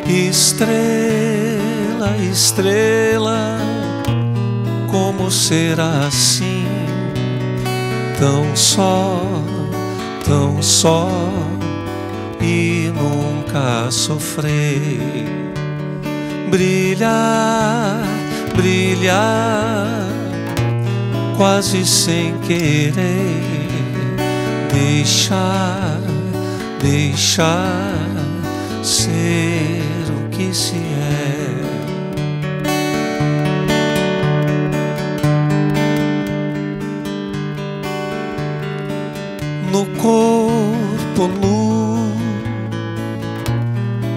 Estrela, estrela, como será assim? Tão só e nunca sofrer. Brilhar, brilhar, quase sem querer. Deixar, deixar ser o que se é. No corpo nu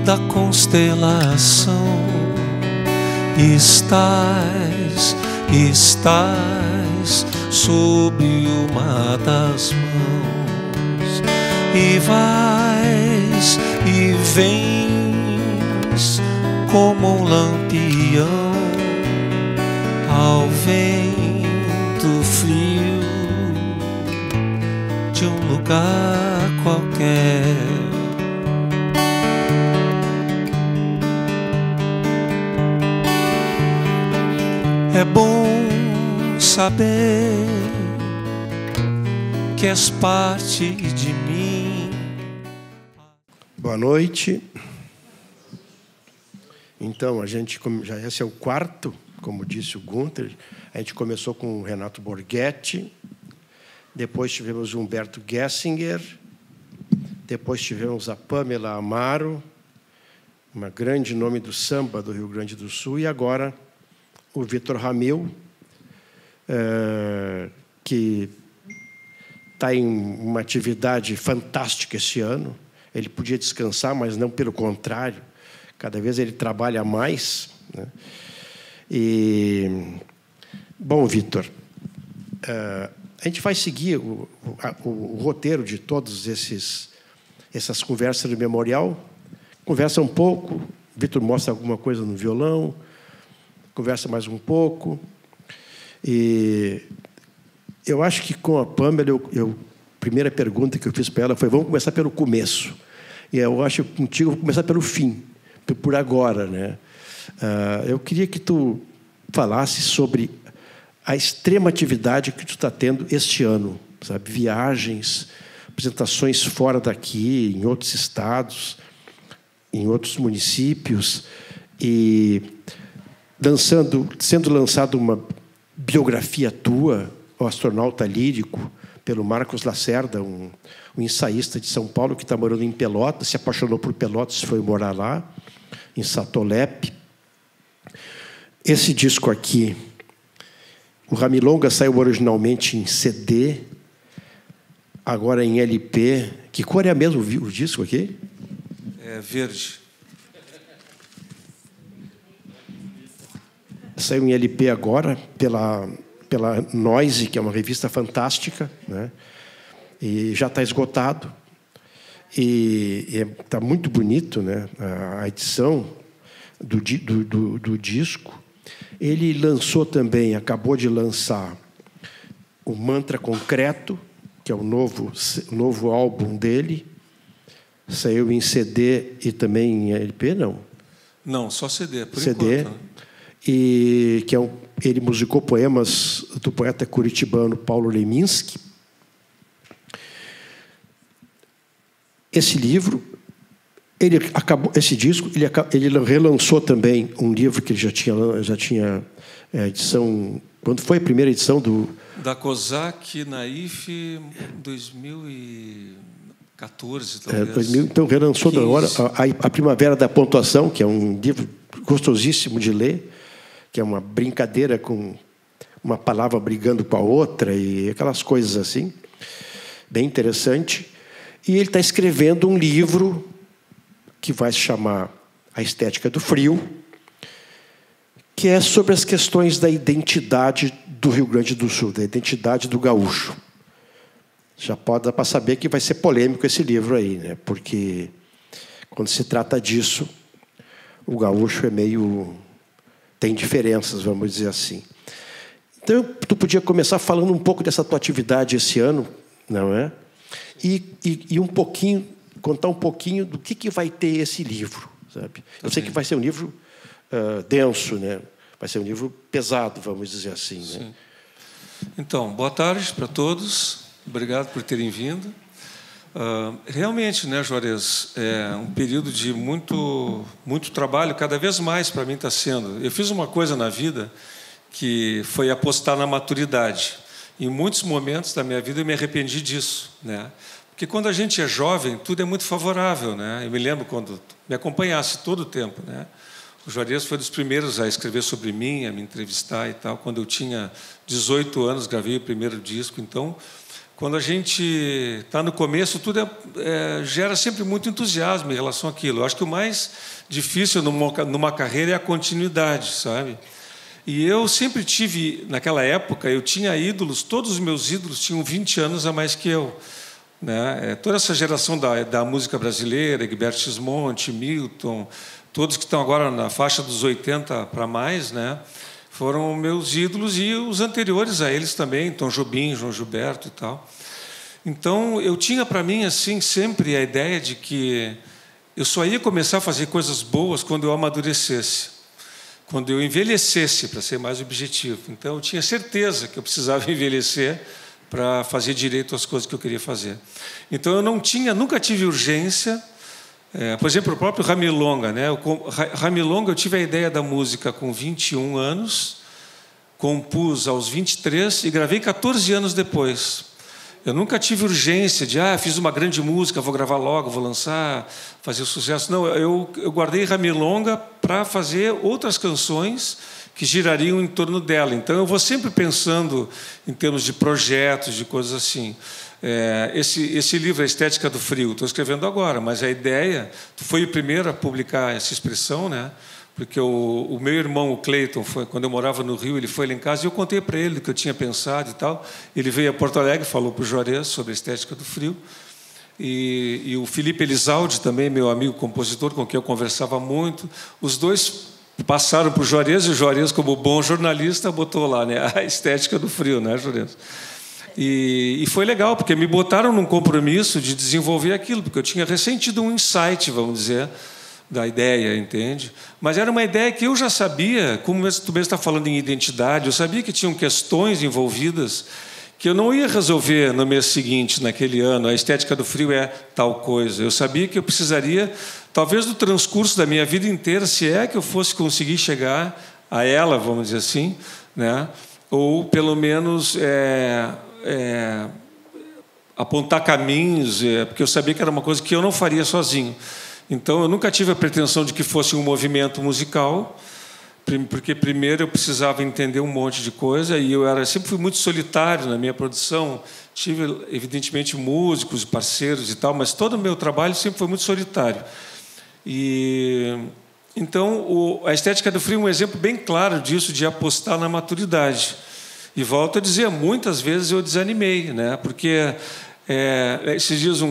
da constelação estás sob uma das mãos, e vais e vens como um lampião ao vento frio de um lugar qualquer. É bom saber que és parte de mim. Boa noite. Então, esse é o quarto, como disse o Gunther. A gente começou com o Renato Borghetti, depois tivemos o Humberto Gessinger, depois tivemos a Pamela Amaro, uma grande nome do samba do Rio Grande do Sul, e agora o Vitor Ramil, que está em uma atividade fantástica esse ano. Ele podia descansar, mas não, pelo contrário. Cada vez ele trabalha mais, né? Bom, Vitor, a gente vai seguir o roteiro de todas essas conversas do memorial. Conversa um pouco, Vitor mostra alguma coisa no violão, conversa mais um pouco. E eu acho que com a Pamela, a primeira pergunta que eu fiz para ela foi: vamos começar pelo começo. E eu acho que contigo eu vou começar pelo fim, por agora, né? Eu queria que tu falasse sobre a extrema atividade que tu está tendo este ano, sabe? Viagens, apresentações fora daqui, em outros estados, em outros municípios, e sendo lançada uma biografia tua, O Astronauta Lírico, pelo Marcos Lacerda, um ensaísta de São Paulo que está morando em Pelotas, se apaixonou por Pelotas, foi morar lá, em Satolep. Esse disco aqui, o Ramilonga, saiu originalmente em CD, agora em LP. Que cor é a mesma o disco aqui? É verde. Saiu em LP agora pela Noise, que é uma revista fantástica, né? E já está esgotado. E está muito bonito, né? A edição do disco. Ele lançou também, acabou de lançar o Mantra Concreto, que é o novo álbum dele. Saiu em CD e também em LP, não? Não, só CD, por CD, enquanto. Né? E que ele musicou poemas do poeta curitibano Paulo Leminski. Esse livro, esse disco, ele relançou também um livro que ele já tinha edição. Quando foi a primeira edição do da Kozak Naif, 2014, talvez. 2000, então relançou agora a Primavera da Pontuação, que é um livro gostosíssimo de ler, que é uma brincadeira com uma palavra brigando com a outra e aquelas coisas assim, bem interessante. E ele está escrevendo um livro que vai se chamar A Estética do Frio, que é sobre as questões da identidade do Rio Grande do Sul, da identidade do gaúcho. Já pode dar para saber que vai ser polêmico esse livro aí, né? Porque quando se trata disso, o gaúcho tem diferenças, vamos dizer assim. Então, tu podia começar falando um pouco dessa tua atividade esse ano, não é? E contar um pouquinho do que vai ter esse livro, sabe? Eu sei que vai ser um livro denso, né? Vai ser um livro pesado, vamos dizer assim, né? Então, boa tarde para todos. Obrigado por terem vindo. Realmente, né, Juarez, é um período de muito trabalho, cada vez mais para mim está sendo. Eu fiz uma coisa na vida que foi apostar na maturidade. Em muitos momentos da minha vida eu me arrependi disso, né? Porque quando a gente é jovem, tudo é muito favorável, né? Eu me lembro quando me acompanhasse todo o tempo, né? O Juarez foi dos primeiros a escrever sobre mim, a me entrevistar e tal. Quando eu tinha 18 anos, gravei o primeiro disco. Então, quando a gente está no começo, tudo gera sempre muito entusiasmo em relação àquilo. Eu acho que o mais difícil numa carreira é a continuidade, sabe? E eu sempre tive, naquela época, eu tinha ídolos, todos os meus ídolos tinham 20 anos a mais que eu, né? Toda essa geração da música brasileira, Egberto Gismonti, Milton, todos que estão agora na faixa dos 80 para mais, né, foram meus ídolos, e os anteriores a eles também, Tom Jobim, João Gilberto e tal. Então, eu tinha para mim assim sempre a ideia de que eu só ia começar a fazer coisas boas quando eu amadurecesse, quando eu envelhecesse, para ser mais objetivo. Então, eu tinha certeza que eu precisava envelhecer para fazer direito às coisas que eu queria fazer. Então, eu nunca tive urgência. Por exemplo, o próprio Ramilonga, né? Ramilonga, eu tive a ideia da música com 21 anos, compus aos 23 e gravei 14 anos depois. Eu nunca tive urgência de, fiz uma grande música, vou gravar logo, vou lançar, fazer sucesso. Não, eu guardei Ramilonga para fazer outras canções que girariam em torno dela. Então, eu vou sempre pensando em termos de projetos, de coisas assim. Esse livro, A Estética do Frio, estou escrevendo agora, mas a ideia foi o primeiro a publicar essa expressão, né? Porque o meu irmão, o Cleiton, quando eu morava no Rio, ele foi lá em casa e eu contei para ele o que eu tinha pensado e tal. Ele veio a Porto Alegre, falou para o Juarez sobre a Estética do Frio. E o Felipe Elizalde, também meu amigo compositor, com quem eu conversava muito, os dois passaram para o Juarez, e o Juarez, como bom jornalista, botou lá, né, A Estética do Frio, né, Juarez? E foi legal, porque me botaram num compromisso de desenvolver aquilo, porque eu tinha ressentido um insight, vamos dizer, da ideia, entende? Mas era uma ideia que eu já sabia, como tu mesmo está falando em identidade, eu sabia que tinham questões envolvidas que eu não ia resolver no mês seguinte, naquele ano. A Estética do Frio é tal coisa. Eu sabia que eu precisaria, talvez, do transcurso da minha vida inteira, se é que eu fosse conseguir chegar a ela, vamos dizer assim, né? Ou, pelo menos, apontar caminhos, porque eu sabia que era uma coisa que eu não faria sozinho. Então, eu nunca tive a pretensão de que fosse um movimento musical, porque primeiro eu precisava entender um monte de coisa, e eu sempre fui muito solitário na minha produção. Tive, evidentemente, músicos, parceiros e tal, mas todo o meu trabalho sempre foi muito solitário. Então, a Estética do Frio é um exemplo bem claro disso, de apostar na maturidade. E volto a dizer, muitas vezes eu desanimei, né? Porque esses dias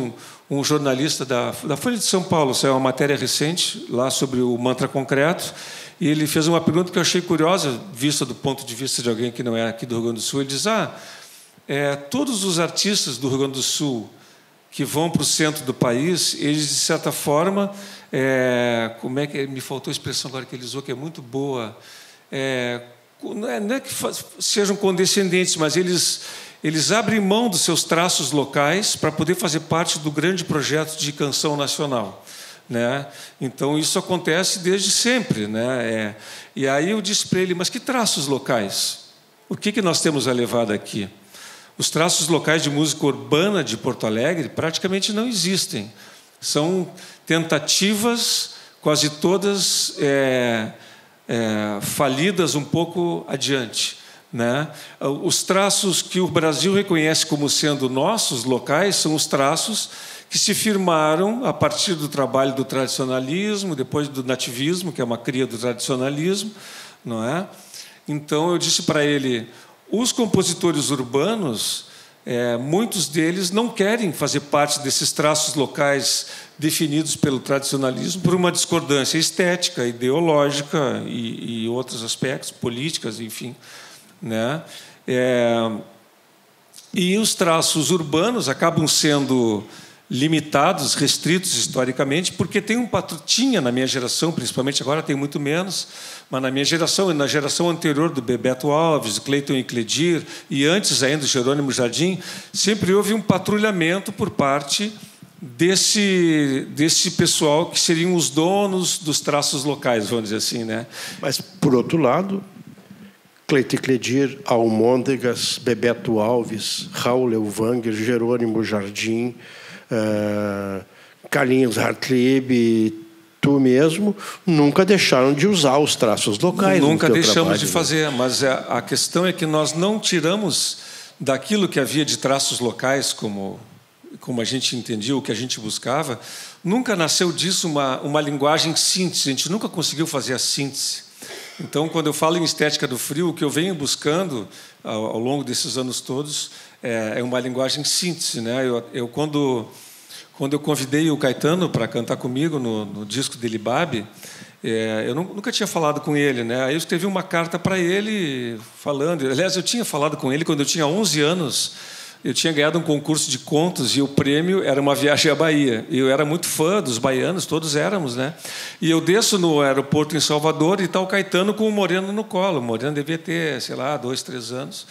um jornalista da Folha de São Paulo saiu uma matéria recente lá sobre o mantra concreto, e ele fez uma pergunta que eu achei curiosa, vista do ponto de vista de alguém que não é aqui do Rio Grande do Sul. Ele diz, todos os artistas do Rio Grande do Sul que vão para o centro do país, eles, de certa forma, como é que me faltou a expressão agora que ele usou, que é muito boa, não é que sejam condescendentes, mas eles abrem mão dos seus traços locais para poder fazer parte do grande projeto de canção nacional, né? Então, isso acontece desde sempre, né? E aí eu disse para ele, mas que traços locais? O que nós temos a levar daqui? Os traços locais de música urbana de Porto Alegre praticamente não existem. São tentativas, quase todas falidas um pouco adiante, né? Os traços que o Brasil reconhece como sendo nossos locais são os traços que se firmaram a partir do trabalho do tradicionalismo, depois do nativismo, que é uma cria do tradicionalismo, não é? Então, eu disse para ele, os compositores urbanos, muitos deles não querem fazer parte desses traços locais definidos pelo tradicionalismo por uma discordância estética, ideológica e outros aspectos, políticas, enfim, né? E os traços urbanos acabam sendo limitados, restritos historicamente, porque tinha na minha geração, principalmente agora tem muito menos, mas na minha geração e na geração anterior do Bebeto Alves, do Cleiton e Cledir, e antes ainda do Jerônimo Jardim, sempre houve um patrulhamento por parte desse pessoal que seriam os donos dos traços locais, vamos dizer assim, né? Mas, por outro lado, Cleiton e Cledir, Almôndegas, Bebeto Alves, Raul Elvanger, Jerônimo Jardim, Carlinhos Hartlieb, tu mesmo, nunca deixaram de usar os traços locais. Nunca deixamos de fazer, mas a questão é que nós não tiramos daquilo que havia de traços locais, como a gente entendia, o que a gente buscava, nunca nasceu disso uma linguagem síntese, a gente nunca conseguiu fazer a síntese. Então, quando eu falo em estética do frio, o que eu venho buscando ao longo desses anos todos é uma linguagem síntese, né? Quando eu convidei o Caetano para cantar comigo no disco dele, Babe, eu nunca tinha falado com ele, né? Aí eu escrevi uma carta para ele falando. Aliás, eu tinha falado com ele quando eu tinha 11 anos. Eu tinha ganhado um concurso de contos e o prêmio era uma viagem à Bahia. Eu era muito fã dos baianos, todos éramos, né? E eu desço no aeroporto em Salvador e está o Caetano com o Moreno no colo. O Moreno devia ter, sei lá, 2, 3 anos.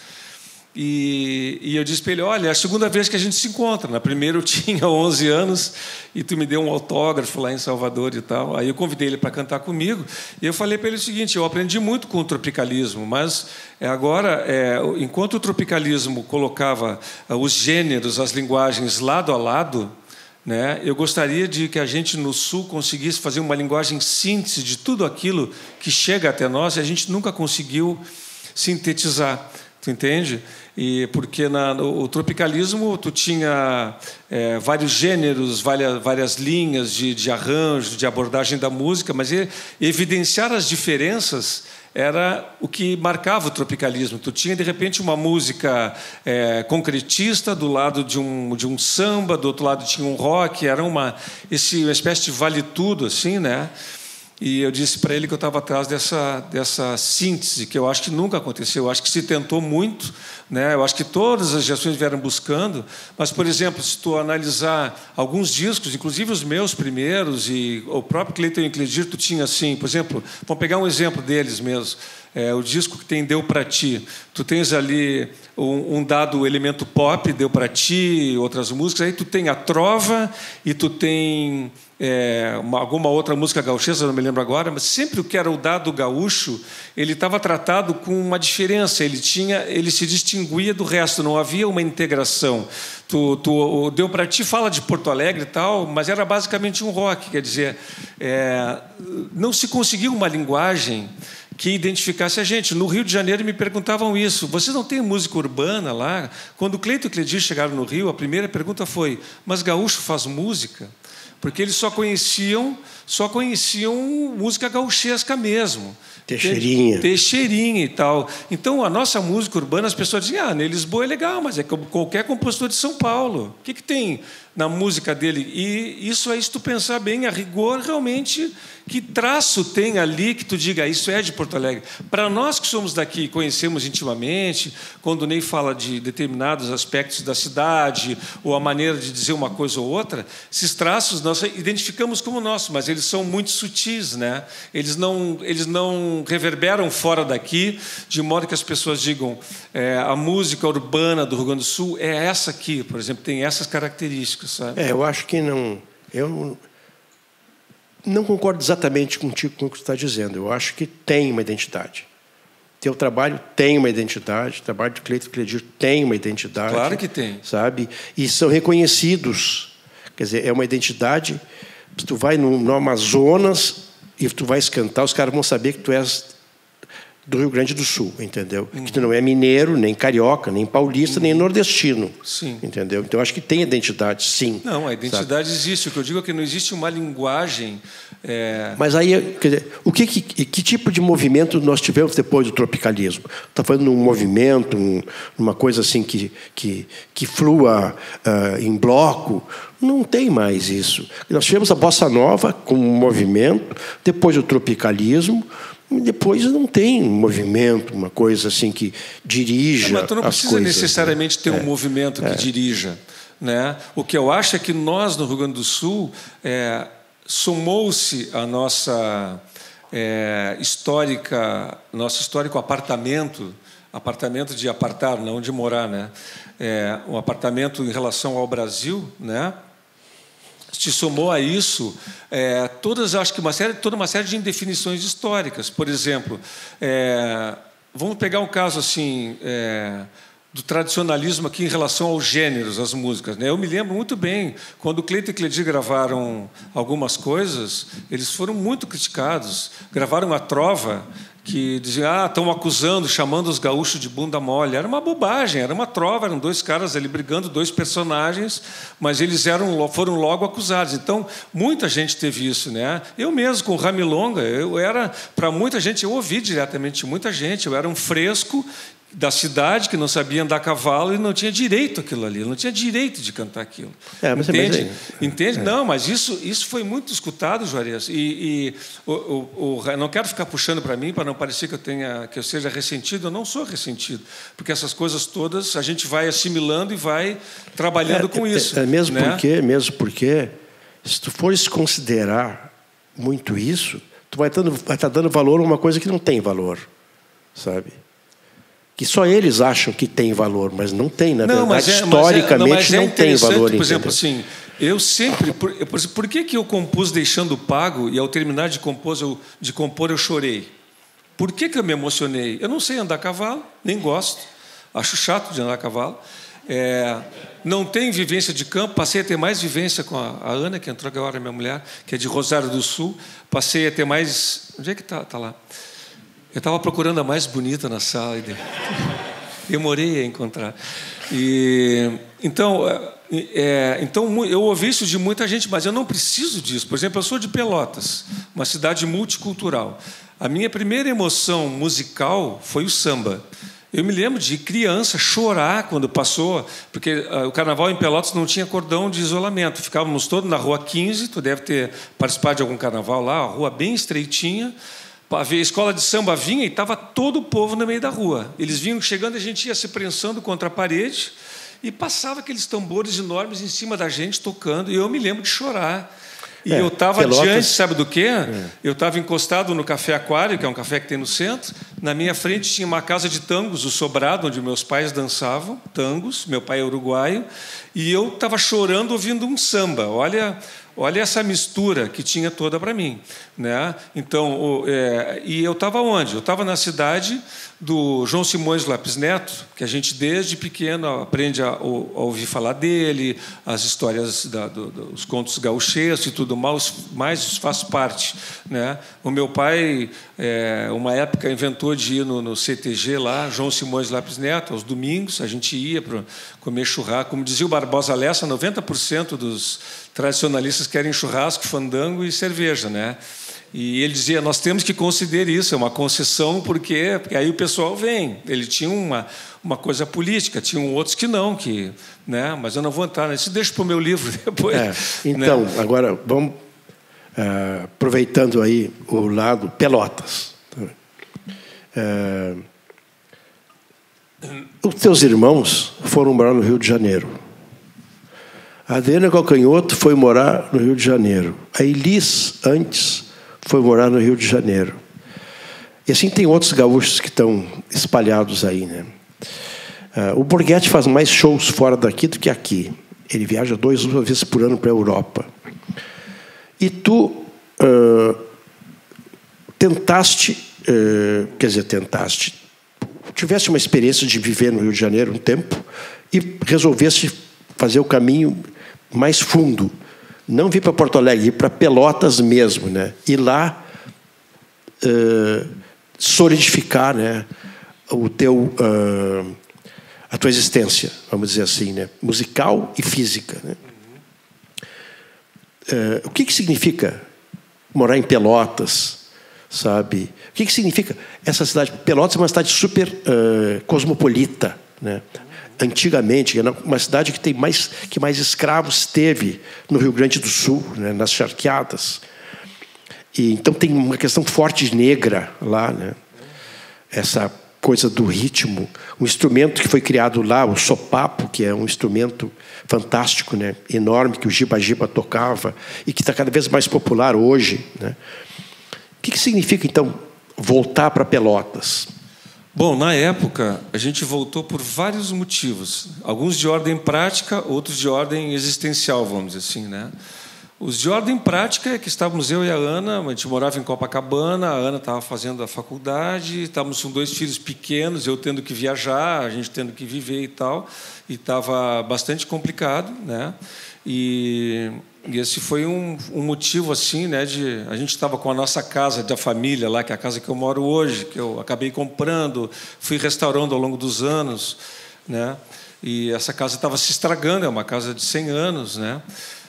E eu disse para ele, olha, é a segunda vez que a gente se encontra. Na primeira eu tinha 11 anos e tu me deu um autógrafo lá em Salvador e tal. Aí eu convidei ele para cantar comigo e eu falei para ele o seguinte, eu aprendi muito com o tropicalismo, mas agora, enquanto o tropicalismo colocava os gêneros, as linguagens lado a lado, né, eu gostaria de que a gente no Sul conseguisse fazer uma linguagem síntese de tudo aquilo que chega até nós e a gente nunca conseguiu sintetizar. Tu entende? E porque o tropicalismo tu tinha vários gêneros, várias linhas de arranjo, de abordagem da música, mas evidenciar as diferenças era o que marcava o tropicalismo. Tu tinha, de repente, uma música concretista do lado de um samba, do outro lado tinha um rock, era uma espécie de vale-tudo, assim, né? E eu disse para ele que eu estava atrás dessa síntese, que eu acho que nunca aconteceu. Eu acho que se tentou muito, né? Eu acho que todas as gerações vieram buscando. Mas, por exemplo, se tu analisar alguns discos, inclusive os meus primeiros, e o próprio Cleiton e Cledir, tu tinha assim, por exemplo, vamos pegar um exemplo deles mesmo. O disco que tem Deu Pra Ti. Tu tens ali um dado elemento pop, Deu Pra Ti, outras músicas. Aí tu tem a trova e tu tem alguma outra música gaúchesa, não me lembro agora, mas sempre o que era o dado gaúcho, ele estava tratado com uma diferença, ele se distinguia do resto, não havia uma integração. O Deu Pra Ti fala de Porto Alegre e tal, mas era basicamente um rock, quer dizer, não se conseguiu uma linguagem que identificasse a gente. No Rio de Janeiro me perguntavam isso. Vocês não têm música urbana lá? Quando o Cleiton e o Cledir chegaram no Rio, a primeira pergunta foi, mas gaúcho faz música? Porque eles só conheciam música gauchesca mesmo. Teixeirinha e tal. Então, a nossa música urbana, as pessoas dizem, em Lisboa é legal, mas é como qualquer compositor de São Paulo. O que tem na música dele? E isso aí, se tu pensar bem, a rigor, realmente, que traço tem ali que tu diga, isso é de Porto Alegre? Para nós que somos daqui e conhecemos intimamente, quando o Ney fala de determinados aspectos da cidade, ou a maneira de dizer uma coisa ou outra, esses traços nós identificamos como nossos, mas eles são muito sutis, né? Eles não reverberam fora daqui, de modo que as pessoas digam, a música urbana do Rio Grande do Sul é essa aqui, por exemplo, tem essas características, sabe? Eu acho que não... Eu não concordo exatamente contigo com o que você está dizendo. Eu acho que tem uma identidade. Teu trabalho tem uma identidade, o trabalho do Cleiton e Cledir tem uma identidade. Claro que tem. Sabe? E são reconhecidos. Quer dizer, é uma identidade... Se tu vai no Amazonas e tu vais cantar, os caras vão saber que tu és do Rio Grande do Sul, entendeu? Que tu não é mineiro, nem carioca, nem paulista, nem nordestino. Sim. Entendeu? Então, acho que tem identidade, sim. Não, a identidade existe. O que eu digo é que não existe uma linguagem... Mas aí, quer dizer, que tipo de movimento nós tivemos depois do tropicalismo? Está falando num movimento, uma coisa assim que flua em bloco? Não tem mais isso. Nós tivemos a bossa nova como um movimento, depois o tropicalismo, e depois não tem um movimento, uma coisa assim que dirija as coisas. Mas tu não precisa necessariamente ter um movimento que dirija. né? O que eu acho é que nós, no Rio Grande do Sul, somou-se a nosso histórico apartamento de apartar, não de morar, né? Um apartamento em relação ao Brasil, né? Se somou a isso acho que toda uma série de indefinições históricas. Por exemplo, vamos pegar um caso assim do tradicionalismo aqui em relação aos gêneros, às músicas, né? Eu me lembro muito bem, quando o Cleiton e Cledir gravaram algumas coisas, eles foram muito criticados. Gravaram a trova, que diziam, estão acusando, chamando os gaúchos de bunda mole. Era uma bobagem, era uma trova, eram dois caras ali brigando, dois personagens, mas eles foram logo acusados. Então, muita gente teve isso, né? Eu mesmo, com o Ramilonga, para muita gente, eu ouvi diretamente de muita gente, eu era um fresco da cidade que não sabia andar a cavalo e não tinha direito àquilo ali, não tinha direito de cantar aquilo. Entende? Entende? Não, mas isso foi muito escutado, Juarez. Não quero ficar puxando para mim para não parecer que eu seja ressentido. Eu não sou ressentido, porque essas coisas todas a gente vai assimilando e vai trabalhando com isso. Mesmo porque, se tu fores considerar muito isso, tu vai estar dando valor a uma coisa que não tem valor, sabe? Que só eles acham que tem valor, mas não tem, na verdade, historicamente não tem valor. Por exemplo, assim, eu sempre... Por que eu compus Deixando Pago e, ao terminar de compor, eu chorei? Por que eu me emocionei? Eu não sei andar a cavalo, nem gosto, acho chato de andar a cavalo. Não tenho vivência de campo, passei a ter mais vivência com a Ana, que entrou agora, minha mulher, que é de Rosário do Sul, passei a ter mais... Onde é que está lá? Eu estava procurando a mais bonita na sala e demorei a encontrar. Então, eu ouvi isso de muita gente, mas eu não preciso disso. Por exemplo, eu sou de Pelotas, uma cidade multicultural. A minha primeira emoção musical foi o samba. Eu me lembro de criança chorar quando passou, porque o carnaval em Pelotas não tinha cordão de isolamento. Ficávamos todos na Rua 15, tu deve ter participado de algum carnaval lá, a rua bem estreitinha. A escola de samba vinha e estava todo o povo no meio da rua. Eles vinham chegando e a gente ia se prensando contra a parede e passava aqueles tambores enormes em cima da gente tocando. E eu me lembro de chorar. E eu estava diante, sabe do quê? Eu estava encostado no Café Aquário, que é um café que tem no centro. Na minha frente tinha uma casa de tangos, o Sobrado, onde meus pais dançavam tangos. Meu pai é uruguaio. E eu estava chorando ouvindo um samba. Olha essa mistura que tinha toda para mim, né? Então, e eu estava onde? Eu estava na cidade do João Simões Lopes Neto, que a gente desde pequeno aprende a ouvir falar dele, as histórias dos contos gauchescos e tudo mais faz parte, né? O meu pai, uma época, inventou de ir no CTG lá, João Simões Lopes Neto, aos domingos, a gente ia para comer churrasco. Como dizia o Barbosa Lessa, 90% dos tradicionalistas querem churrasco, fandango e cerveja, né? E ele dizia, nós temos que conceder isso, é uma concessão, porque aí o pessoal vem. Ele tinha uma coisa política, tinham outros que não, né? Mas eu não vou entrar nisso, deixo para o meu livro depois. Então, né? Agora, vamos aproveitando aí o lado Pelotas. Os teus irmãos foram morar no Rio de Janeiro. A Adriana Calcanhoto foi morar no Rio de Janeiro. A Elis, antes, foi morar no Rio de Janeiro. E assim tem outros gaúchos que estão espalhados aí, né? O Borghetti faz mais shows fora daqui do que aqui. Ele viaja 2 vezes por ano para a Europa. E tu tiveste uma experiência de viver no Rio de Janeiro um tempo e resolveste fazer o caminho mais fundo, não vir para Porto Alegre, ir para Pelotas mesmo, né? E lá solidificar, né, a tua existência, vamos dizer assim, né, musical e física, né? O que significa morar em Pelotas, sabe? O que significa essa cidade? Pelotas é uma cidade super cosmopolita, né? Antigamente, era uma cidade que mais escravos teve no Rio Grande do Sul, né, nas charqueadas. E então tem uma questão forte negra lá, né? Essa coisa do ritmo, um instrumento que foi criado lá, o sopapo, que é um instrumento fantástico, né? Enorme, que o Giba Giba tocava e que está cada vez mais popular hoje, né? O que significa, então, voltar para Pelotas? Bom, na época, a gente voltou por vários motivos. Alguns de ordem prática, outros de ordem existencial, vamos dizer assim, né? Os de ordem prática é que estávamos eu e a Ana, a gente morava em Copacabana, a Ana estava fazendo a faculdade, estávamos com 2 filhos pequenos, eu tendo que viajar, a gente tendo que viver e tal, e estava bastante complicado, né? E esse foi um motivo assim, né? A gente estava com a nossa casa da família lá, que é a casa que eu moro hoje, que eu acabei comprando, fui restaurando ao longo dos anos, né? E essa casa estava se estragando, é uma casa de 100 anos, né?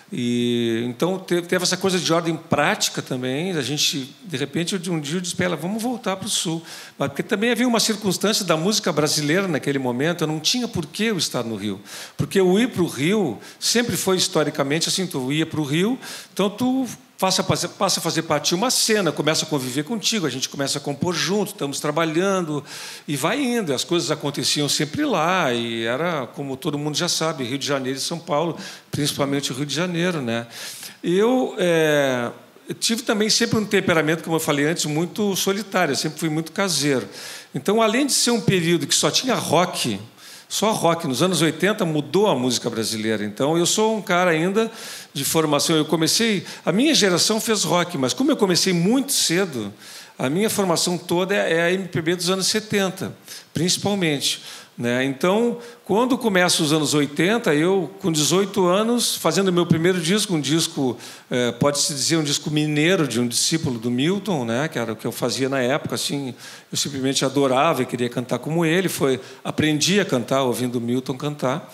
E então teve essa coisa de ordem prática também. A gente, de repente, um dia eu disse para ela, vamos voltar para o Sul. Mas porque também havia uma circunstância da música brasileira naquele momento, eu não tinha por que eu estar no Rio. Porque o ir para o Rio sempre foi historicamente assim, tu ia para o Rio, então tu passa a fazer parte de uma cena, começa a conviver contigo, a gente começa a compor junto, estamos trabalhando, e vai indo. As coisas aconteciam sempre lá, e era, como todo mundo já sabe, Rio de Janeiro e São Paulo, principalmente o Rio de Janeiro, né? Eu tive também sempre um temperamento, como eu falei antes, muito solitário, eu sempre fui muito caseiro. Então, além de ser um período que só tinha rock, só rock, nos anos 80 mudou a música brasileira. Então, eu sou um cara ainda de formação. A minha geração fez rock, mas como eu comecei muito cedo, a minha formação toda é a MPB dos anos 70, principalmente, né? Então, quando começa os anos 80, eu, com 18 anos, fazendo o meu primeiro disco, um disco, pode-se dizer, um disco mineiro de um discípulo do Milton, né? Que era o que eu fazia na época, assim, eu simplesmente adorava e queria cantar como ele, aprendi a cantar ouvindo o Milton cantar.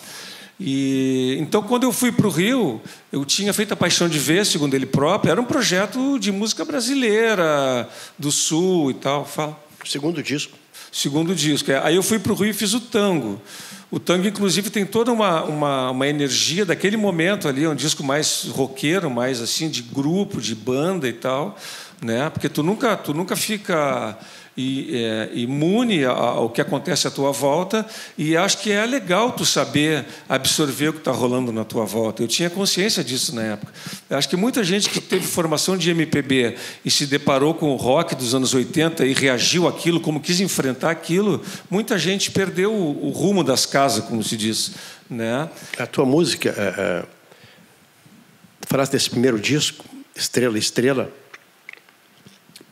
E então, quando eu fui para o Rio, eu tinha feito A Paixão de Ver, segundo ele próprio, era um projeto de música brasileira, do Sul e tal. Fala. Segundo disco. Segundo disco. Aí eu fui para o Rio e fiz o tango. O tango, inclusive, tem toda uma energia daquele momento ali, um disco mais roqueiro, mais assim, de grupo, de banda e tal, né? Porque tu nunca fica imune ao que acontece à tua volta, e acho que é legal tu saber absorver o que está rolando na tua volta. Eu tinha consciência disso na época. Eu acho que muita gente que teve formação de MPB e se deparou com o rock dos anos 80 e reagiu àquilo, como quis enfrentar aquilo, muita gente perdeu o rumo das casas, como se diz, né? A tua música, falaste desse primeiro disco, Estrela, Estrela.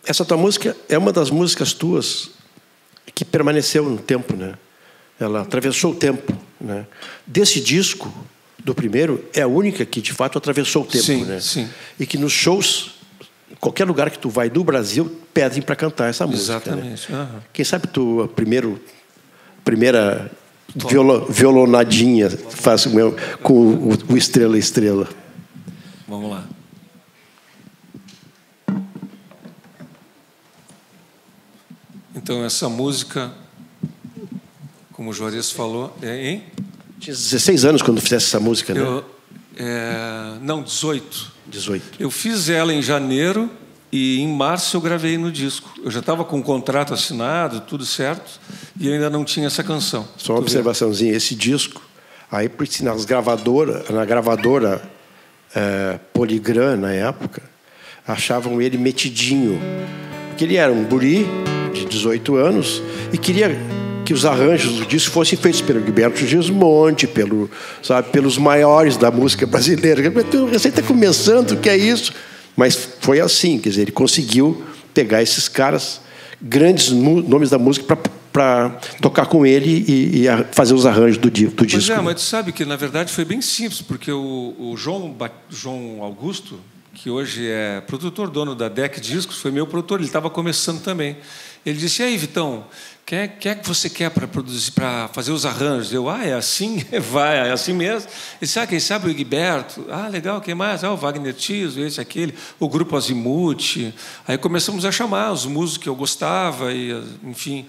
Essa tua música é uma das músicas tuas que permaneceu no tempo, né? Ela atravessou o tempo, né? Desse disco, do primeiro, é a única que, de fato, atravessou o tempo, sim, né? Sim. E que nos shows, qualquer lugar que tu vai do Brasil, pedem para cantar essa música. Exatamente. Né? Uhum. Quem sabe tu, a primeira violonadinha faz com o Estrela, Estrela. Vamos lá. Então, essa música, como o Juarez falou, hein? Tinha 16 anos quando fizesse essa música, né? Não, 18. 18. Eu fiz ela em janeiro e em março eu gravei no disco. Eu já estava com o contrato assinado, tudo certo, e eu ainda não tinha essa canção. Só uma observaçãozinha, esse disco, aí na gravadora Polygram, na época, achavam ele metidinho, porque ele era um guri de 18 anos e queria que os arranjos do disco fossem feitos pelo Gilberto Gismonti, pelos maiores da música brasileira. Você está começando, o que é isso? Mas foi assim, quer dizer, ele conseguiu pegar esses caras, grandes nomes da música, para tocar com ele e fazer os arranjos do disco. Pois é, mas tu sabe que, na verdade, foi bem simples, porque o João Augusto, que hoje é produtor, dono da DEC Discos, foi meu produtor, ele estava começando também. Ele disse, e aí, Vitão, quem é que você quer para produzir, para fazer os arranjos? Eu, é assim? Vai, é assim mesmo. Ele disse, quem sabe o Egberto? Legal, quem mais? O Wagner Tiso, esse, aquele, o Grupo Azimuth. Aí começamos a chamar os músicos que eu gostava, e, enfim.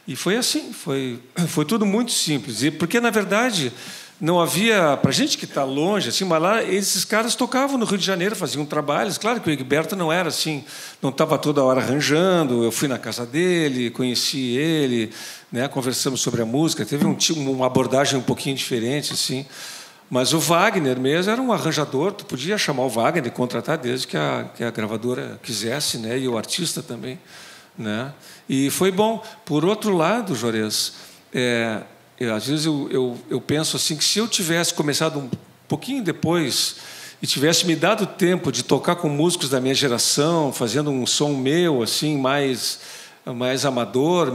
E foi assim, foi tudo muito simples. Porque, na verdade, não havia, para gente que está longe, assim, mas lá esses caras tocavam no Rio de Janeiro, faziam trabalhos. Claro que o Egberto não era assim, não estava toda hora arranjando. Eu fui na casa dele, conheci ele, né, conversamos sobre a música. Teve uma abordagem um pouquinho diferente, assim. Mas o Wagner mesmo era um arranjador. Tu podia chamar o Wagner e contratar desde que a gravadora quisesse, né, e o artista também, né? E foi bom. Por outro lado, Juarez, às vezes eu penso assim que se eu tivesse começado um pouquinho depois e tivesse me dado tempo de tocar com músicos da minha geração, fazendo um som meu assim mais amador,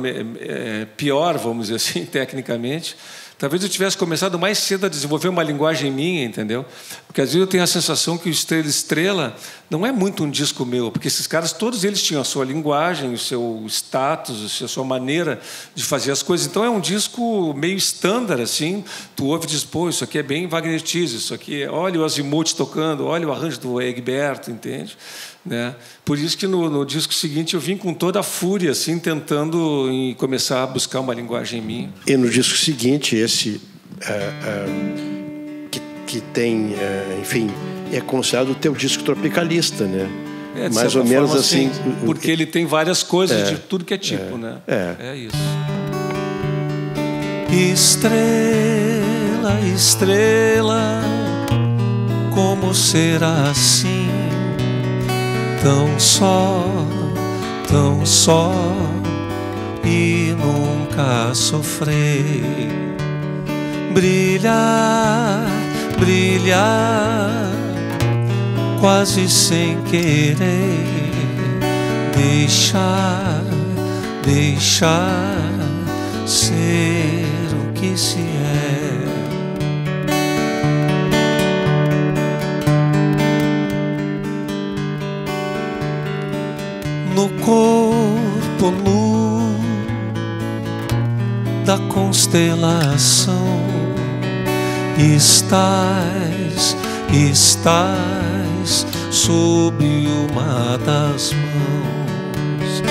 pior, vamos dizer assim, tecnicamente, talvez eu tivesse começado mais cedo a desenvolver uma linguagem minha, entendeu? Porque às vezes eu tenho a sensação que o Estrela Estrela não é muito um disco meu, porque esses caras, todos eles tinham a sua linguagem, o seu status, a sua maneira de fazer as coisas. Então é um disco meio estándar, assim. Tu ouve e diz, pô, isso aqui é bem Wagner Tiso, isso aqui, olha o Azimuth tocando, olha o arranjo do Egberto, entende? Né? Por isso que no disco seguinte eu vim com toda a fúria, assim, tentando começar a buscar uma linguagem minha. E no disco seguinte, esse que tem, enfim, é considerado o teu disco tropicalista, né? Mais ou menos assim. Porque ele tem várias coisas de tudo que é tipo, né? É isso. Estrela, estrela, como será assim? Tão só e nunca sofrer. Brilhar, brilhar, quase sem querer. Deixar ser o que se é. No corpo nu da constelação estás sob uma das mãos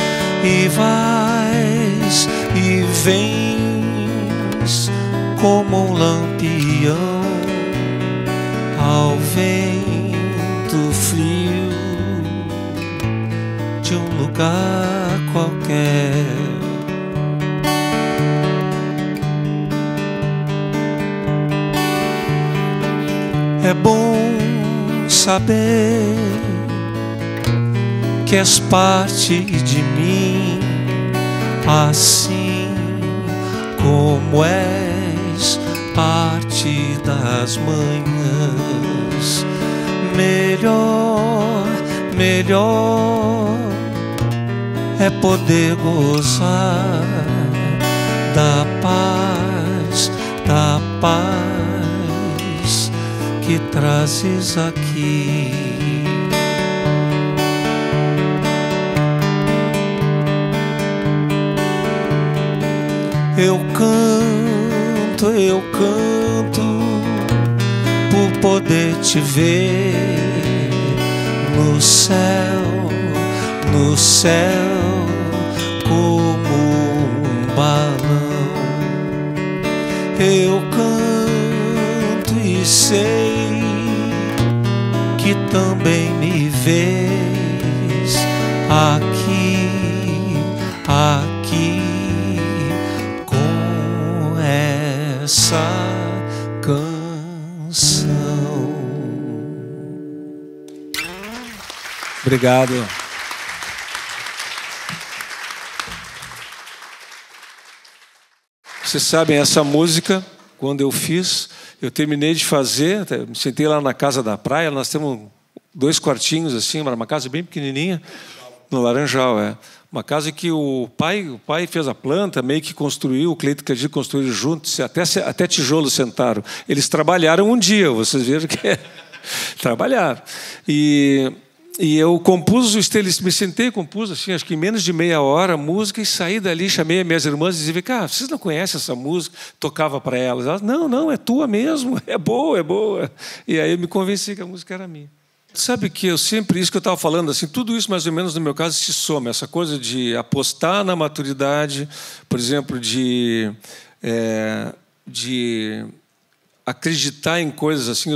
e vais e vens como um lampião ao vento frio de um lugar qualquer. É bom saber que és parte de mim, assim como és parte das manhãs. Melhor é poder gozar da paz que trazes aqui. Eu canto por poder te ver no céu como um balão. Eu canto e sei que também me vês aqui com essa canção. Obrigado. Vocês sabem, essa música, quando eu fiz, eu terminei de fazer, me sentei lá na casa da praia, nós temos 2 quartinhos assim, uma casa bem pequenininha, no Laranjal, uma casa que o pai fez a planta, meio que construiu, o Cleito Cadiz construiu juntos, até tijolo sentaram. Eles trabalharam um dia, vocês viram que trabalharam. E eu compus o Estrela, me sentei e compus, assim, acho que em menos de meia hora, a música, e saí dali, chamei as minhas irmãs e dizia, cara, vocês não conhecem essa música? Tocava para elas. Elas, não, é tua mesmo, é boa. E aí eu me convenci que a música era minha. Sabe que eu sempre, isso que eu estava falando, assim, tudo isso mais ou menos no meu caso se soma, essa coisa de apostar na maturidade, por exemplo, de acreditar em coisas assim.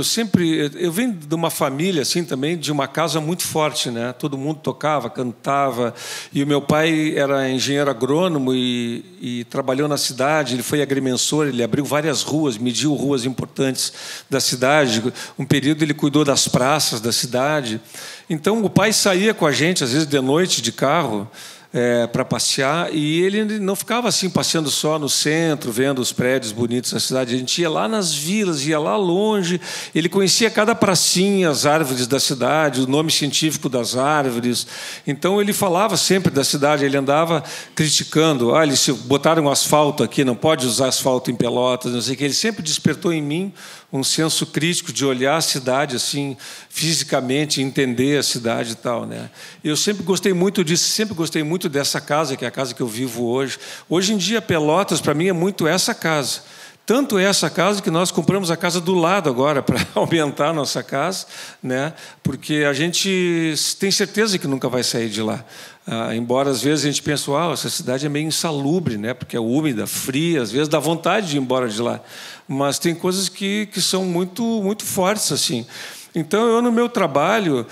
Eu venho de uma família assim também, de uma casa muito forte, né? Todo mundo tocava, cantava, e o meu pai era engenheiro agrônomo e trabalhou na cidade. Ele foi agrimensor, ele abriu várias ruas, mediu ruas importantes da cidade. Um período ele cuidou das praças da cidade. Então o pai saía com a gente às vezes de noite de carro, para passear, e ele não ficava assim passeando só no centro, vendo os prédios bonitos da cidade. A gente ia lá nas vilas, ia lá longe. Ele conhecia cada pracinha, as árvores da cidade, o nome científico das árvores. Então ele falava sempre da cidade. Ele andava criticando: eles botaram asfalto aqui, não pode usar asfalto em Pelotas, não sei o que. Ele sempre despertou em mim um senso crítico de olhar a cidade assim fisicamente, entender a cidade e tal, né? Eu sempre gostei muito disso, sempre gostei muito dessa casa, que é a casa que eu vivo hoje. Hoje em dia, Pelotas para mim é muito essa casa. Tanto é essa casa que nós compramos a casa do lado agora para aumentar a nossa casa, né? Porque a gente tem certeza que nunca vai sair de lá. Embora às vezes a gente pense, essa cidade é meio insalubre, né? Porque é úmida, fria, às vezes dá vontade de ir embora de lá. Mas tem coisas que são muito, muito fortes assim. Então, eu no meu trabalho,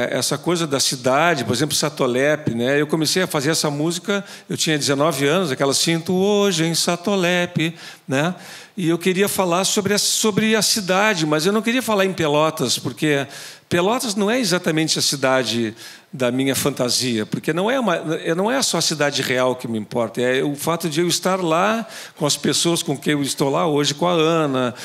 essa coisa da cidade, por exemplo, Satolepe, né? Eu comecei a fazer essa música, eu tinha 19 anos, aquela Sinto Hoje em Satolepe, né? E eu queria falar sobre a cidade, mas eu não queria falar em Pelotas, porque Pelotas não é exatamente a cidade da minha fantasia, porque não é só a cidade real que me importa, é o fato de eu estar lá com as pessoas com quem eu estou lá hoje, com a Ana,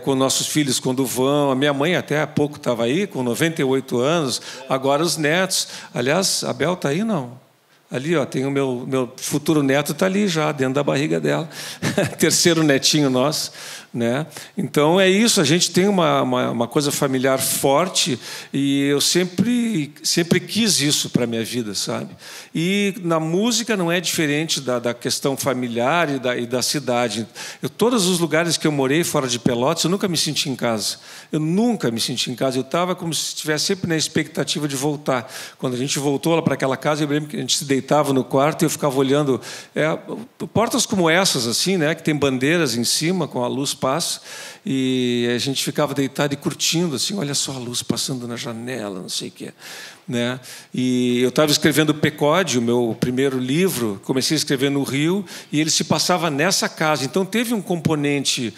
com nossos filhos quando vão. A minha mãe até há pouco estava aí, com 98 anos, agora os netos. Aliás, a Bel está aí, não? Ali, tem o meu futuro neto, está ali já, dentro da barriga dela. Terceiro netinho nosso, né? Então, é isso, a gente tem uma coisa familiar forte, e eu sempre quis isso para a minha vida, sabe? E na música não é diferente da questão familiar e da cidade. Todos os lugares que eu morei fora de Pelotas, eu nunca me senti em casa. Eu nunca me senti em casa. Eu estava como se estivesse sempre na expectativa de voltar. Quando a gente voltou lá para aquela casa, eu lembro que a gente se deitava no quarto e eu ficava olhando portas como essas, assim, né, que tem bandeiras em cima, com a luz passa, e a gente ficava deitado e curtindo, assim, olha só a luz passando na janela, não sei o quê, né? E eu estava escrevendo o Pecode, o meu primeiro livro, comecei a escrever no Rio, e ele se passava nessa casa. Então teve um componente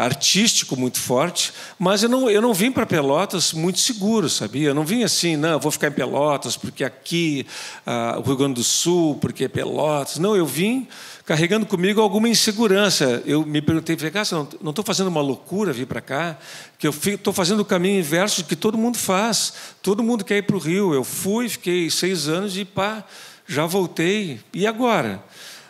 artístico muito forte, mas eu não vim para Pelotas muito seguro, sabia? Eu não vim assim, não, eu vou ficar em Pelotas porque aqui, o Rio Grande do Sul, porque é Pelotas. Não, eu vim carregando comigo alguma insegurança. Eu me perguntei, não estou fazendo uma loucura vir para cá, que eu estou fazendo o caminho inverso que todo mundo faz. Todo mundo quer ir para o Rio. Eu fui, fiquei 6 anos e já voltei. E agora?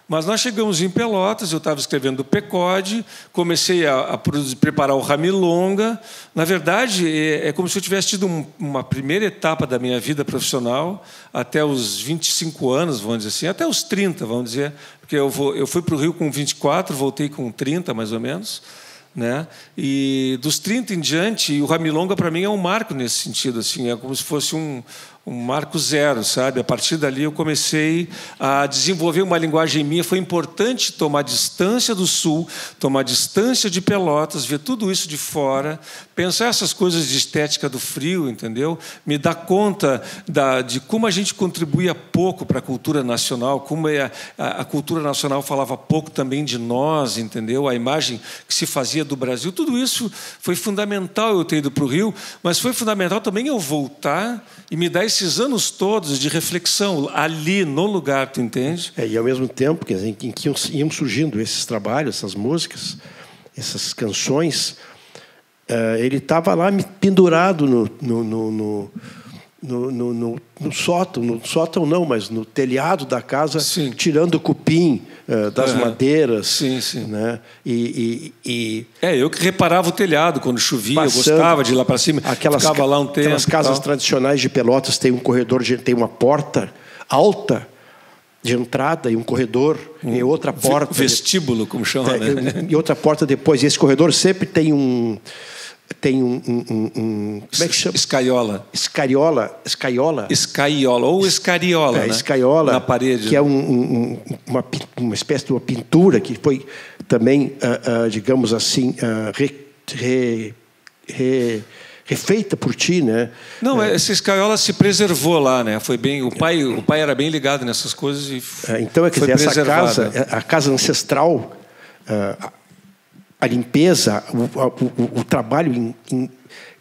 Mas nós chegamos em Pelotas, eu estava escrevendo o Pecode, comecei a preparar o Ramilonga. Na verdade, é como se eu tivesse tido uma primeira etapa da minha vida profissional, até os 25 anos, vamos dizer assim, até os 30, vamos dizer, porque eu fui para o Rio com 24, voltei com 30, mais ou menos, né? E dos 30 em diante, o Ramilonga, para mim, é um marco nesse sentido, assim, é como se fosse um marco zero, sabe? A partir dali eu comecei a desenvolver uma linguagem minha. Foi importante tomar distância do Sul, tomar distância de Pelotas, ver tudo isso de fora, pensar essas coisas de estética do frio, entendeu? Me dar conta de como a gente contribuía pouco para a cultura nacional, como a cultura nacional falava pouco também de nós, entendeu? A imagem que se fazia do Brasil. Tudo isso foi fundamental eu ter ido para o Rio, mas foi fundamental também eu voltar e me dar esses anos todos de reflexão ali no lugar, tu entende? E ao mesmo tempo em que iam surgindo esses trabalhos, essas músicas, essas canções, ele estava lá pendurado no sótão não, mas no telhado da casa, sim, tirando o cupim das madeiras. Sim, sim. Né? Eu que reparava o telhado quando chovia, eu gostava de ir lá para cima, ficava lá um tempo. Aquelas casas tradicionais de Pelotas tem um corredor, tem uma porta alta de entrada e um corredor e outra porta. Vestíbulo, como chama, né? E outra porta depois. E esse corredor sempre tem um como é que chama? Escaiola. Escaiola ou escariola, né? Escaiola, na parede. Que é uma espécie de uma pintura que foi também, digamos assim, refeita por ti, né? Não, essa escaiola se preservou lá, né? Foi bem, o pai era bem ligado nessas coisas e então, quer dizer, essa casa, a casa ancestral, a limpeza, o trabalho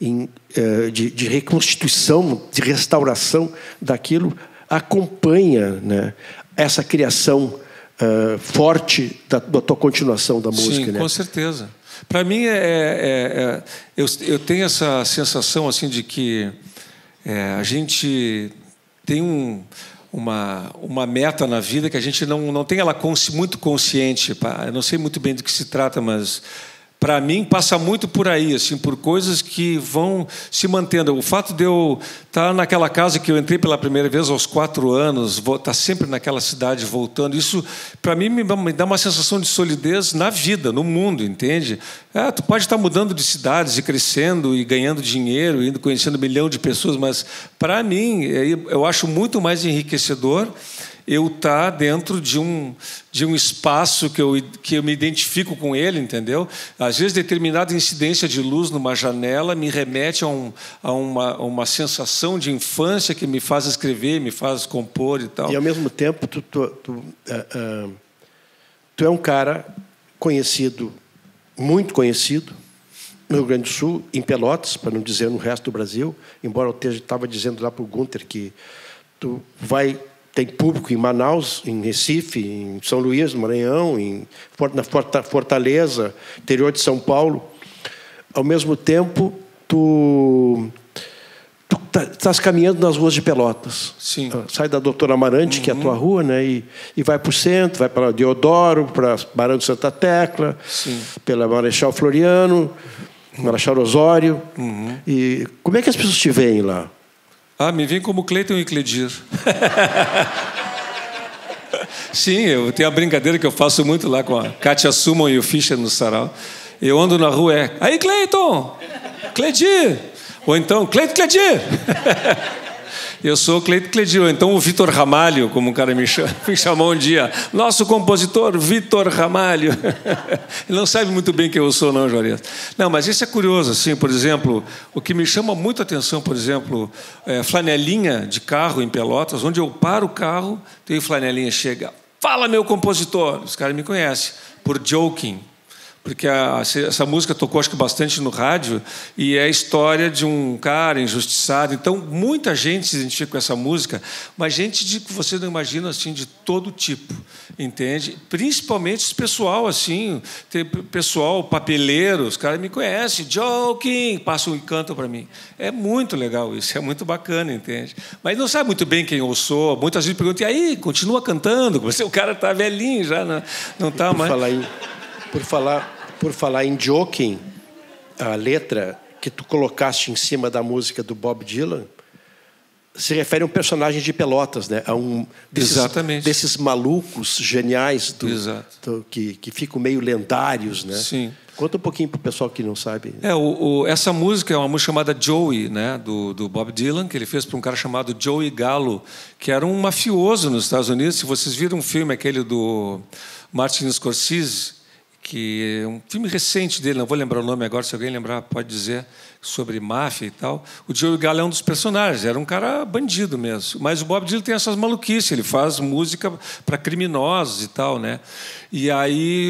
de reconstituição, de restauração daquilo acompanha, né, essa criação forte da tua continuação da música. Sim, né? Com certeza. Para mim, eu tenho essa sensação assim, de que a gente tem uma meta na vida que a gente não tem ela muito consciente. Eu não sei muito bem do que se trata, mas para mim passa muito por aí, assim, por coisas que vão se mantendo. O fato de eu estar naquela casa que eu entrei pela primeira vez aos 4 anos, estar sempre naquela cidade voltando, isso para mim me dá uma sensação de solidez na vida, no mundo, entende? Tu pode estar mudando de cidades e crescendo e ganhando dinheiro, indo conhecendo 1 milhão de pessoas, mas para mim eu acho muito mais enriquecedor eu estar dentro de um espaço que eu me identifico com ele, entendeu? Às vezes, determinada incidência de luz numa janela me remete a uma sensação de infância que me faz escrever, me faz compor e tal. E, ao mesmo tempo, tu é um cara conhecido, muito conhecido, no Rio Grande do Sul, em Pelotas, para não dizer no resto do Brasil, embora eu estava dizendo lá para o Gunther que tu tem público em Manaus, em Recife, em São Luís, no Maranhão, na Fortaleza, interior de São Paulo. Ao mesmo tempo, tu estás caminhando nas ruas de Pelotas. Sim. Sai da Doutora Amarante, que é a tua rua, né? E vai para o centro, vai para Deodoro, para Barão de Santa Tecla, sim, pela Marechal Floriano, Marechal Osório. E como é que as pessoas te veem lá? Me vem como Cleiton e Cledir. Sim, eu tenho a brincadeira que eu faço muito lá com a Kátia Summon e o Fischer no sarau. Eu ando na rua, aí Cleiton, Cledir, ou então Cleiton Cledir. Eu sou o Cleiton Cledir, ou então o Vitor Ramalho, como um cara me chamou um dia. Nosso compositor, Vitor Ramalho. Ele não sabe muito bem quem eu sou, não, Juarez. Não, mas isso é curioso, assim, por exemplo, o que me chama muito a atenção, por exemplo, flanelinha de carro em Pelotas, onde eu paro o carro, tem flanelinha, chega, fala, meu compositor. Os caras me conhecem, por Joking. Porque essa música tocou, acho que bastante no rádio, e é a história de um cara injustiçado. Então, muita gente se identifica com essa música, mas gente que você não imagina, assim, de todo tipo, entende? Principalmente esse pessoal, assim, tem pessoal papeleiro, os caras me conhecem, Joking, passam e cantam para mim. É muito legal isso, é muito bacana, entende? Mas não sabe muito bem quem eu sou. Muitas vezes perguntam, e aí, continua cantando? O cara está velhinho já, não está mais... Por falar em Joking, a letra que tu colocaste em cima da música do Bob Dylan se refere a um personagem de Pelotas, né? A desses malucos geniais que ficam meio lendários, né? Sim. Conta um pouquinho para o pessoal que não sabe. Essa música é uma música chamada Joey, né? do Bob Dylan, que ele fez para um cara chamado Joey Gallo, que era um mafioso nos Estados Unidos. Se vocês viram um filme, aquele do Martin Scorsese, que é um filme recente dele, não vou lembrar o nome agora, se alguém lembrar pode dizer, sobre máfia e tal. O Joey Gallo é um dos personagens, era um cara bandido mesmo. Mas o Bob Dylan tem essas maluquices, ele faz música para criminosos e tal, né? E aí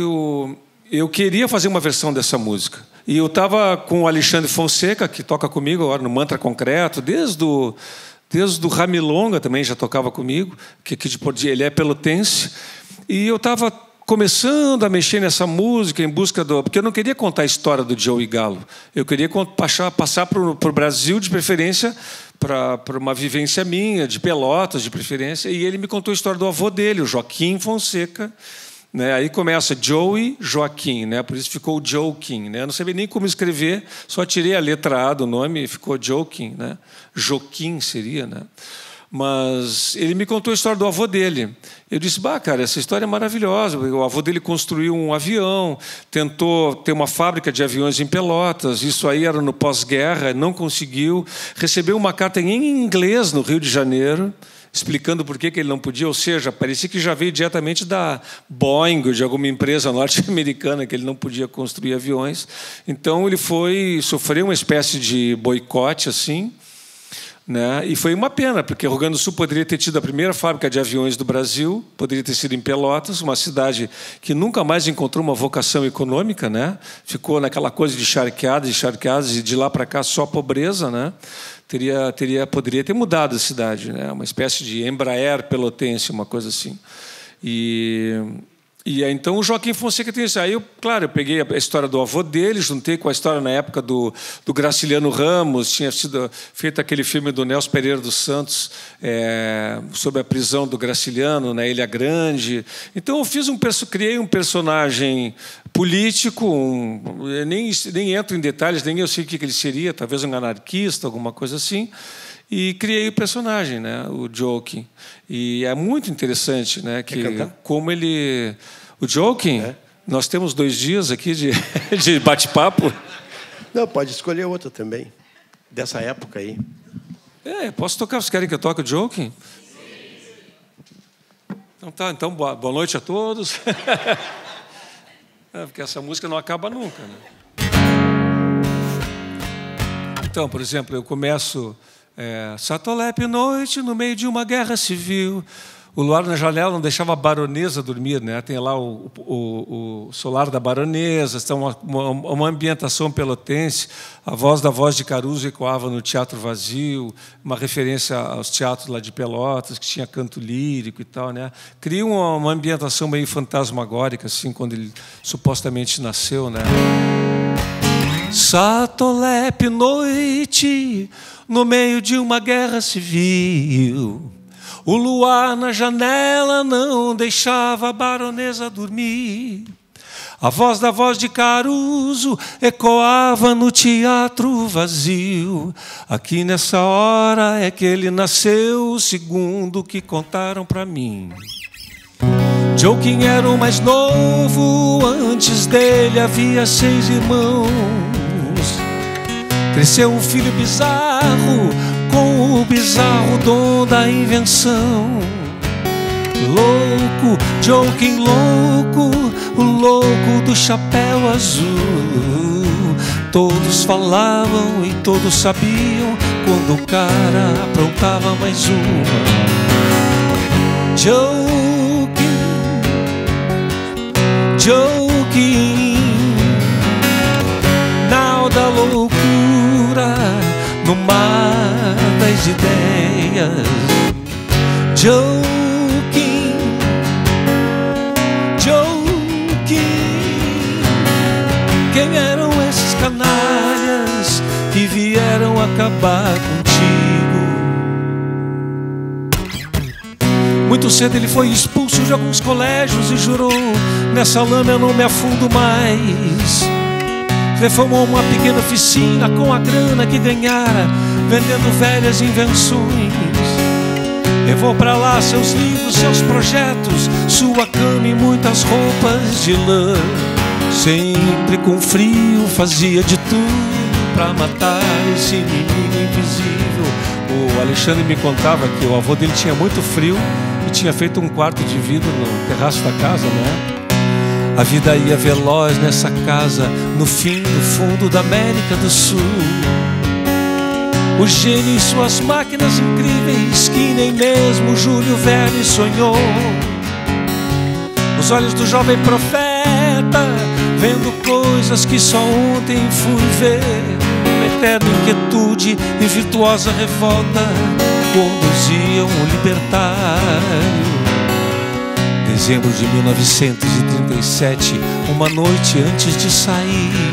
eu queria fazer uma versão dessa música. E eu estava com o Alexandre Fonseca, que toca comigo agora no Mantra Concreto, desde o Ramilonga também já tocava comigo, que ele é pelotense. E eu estava começando a mexer nessa música em busca porque eu não queria contar a história do Joey Gallo. Eu queria passar para o Brasil, de preferência, para uma vivência minha, de Pelotas, de preferência. E ele me contou a história do avô dele, o Joaquim Fonseca. Né? Aí começa Joey Joaquim, né? Por isso ficou Joking. Né? Eu não sabia nem como escrever, só tirei a letra A do nome e ficou Joking. Né? Joaquim seria, né? Mas ele me contou a história do avô dele. Eu disse, cara, essa história é maravilhosa. O avô dele construiu um avião, tentou ter uma fábrica de aviões em Pelotas, isso aí era no pós-guerra, não conseguiu. Recebeu uma carta em inglês no Rio de Janeiro, explicando por que ele não podia, ou seja, parecia que já veio diretamente da Boeing, ou de alguma empresa norte-americana, que ele não podia construir aviões. Então, ele sofreu uma espécie de boicote, assim, né? E foi uma pena, porque o Rio Grande do Sul poderia ter tido a primeira fábrica de aviões do Brasil, poderia ter sido em Pelotas, uma cidade que nunca mais encontrou uma vocação econômica, né? Ficou naquela coisa de charqueadas, e de lá para cá só pobreza, né? Poderia ter mudado a cidade, né? Uma espécie de Embraer pelotense, uma coisa assim. E aí, então o Joaquim Fonseca tem isso. Aí, claro, eu peguei a história do avô dele, juntei com a história na época do Graciliano Ramos, tinha sido feito aquele filme do Nelson Pereira dos Santos sobre a prisão do Graciliano na Ilha Grande. Então eu criei um personagem político, nem entro em detalhes, nem eu sei o que ele seria, talvez um anarquista, alguma coisa assim. E criei o personagem, né, o Joaquim. E é muito interessante, né, como ele... O Joaquim, nós temos 2 dias aqui de bate-papo. Não, pode escolher outra também, dessa época aí. Posso tocar? Vocês querem que eu toque o Joaquim? Então tá, então boa noite a todos. Porque essa música não acaba nunca, né? Então, por exemplo, eu começo... Satolepe noite no meio de uma guerra civil, o luar na janela não deixava a baronesa dormir, né? Tem lá o solar da baronesa, então uma ambientação pelotense, a voz de Caruso ecoava no Teatro Vazio, uma referência aos teatros lá de Pelotas, que tinha canto lírico e tal, né? Cria uma ambientação meio fantasmagórica, assim, quando ele supostamente nasceu, né? Satolepe noite no meio de uma guerra civil, o luar na janela não deixava a baronesa dormir. A voz de Caruso ecoava no Teatro Vazio. Aqui nessa hora é que ele nasceu, segundo o que contaram para mim. Joaquim era o mais novo, antes dele havia 6 irmãos. Cresceu um filho bizarro, com o bizarro dom da invenção. Louco, Joaquim louco, o louco do chapéu azul. Todos falavam e todos sabiam quando o cara aprontava mais uma. Joaquim, nau da loucura no mar das ideias. Joaquim, quem eram esses canalhas que vieram acabar contigo? Muito cedo ele foi expulso de alguns colégios e jurou: nessa lama eu não me afundo mais. Reformou uma pequena oficina com a grana que ganhara vendendo velhas invenções. Levou pra lá seus livros, seus projetos, sua cama e muitas roupas de lã. Sempre com frio fazia de tudo pra matar esse inimigo invisível. O Alexandre me contava que o avô dele tinha muito frio e tinha feito um quarto de vidro no terraço da casa, né? A vida ia veloz nessa casa, no fim do fundo da América do Sul. O gênio e suas máquinas incríveis que nem mesmo Júlio Verne sonhou. Os olhos do jovem profeta, vendo coisas que só ontem fui ver. Uma eterna inquietude e virtuosa revolta conduziam o libertário. Dezembro de 1937, uma noite antes de sair,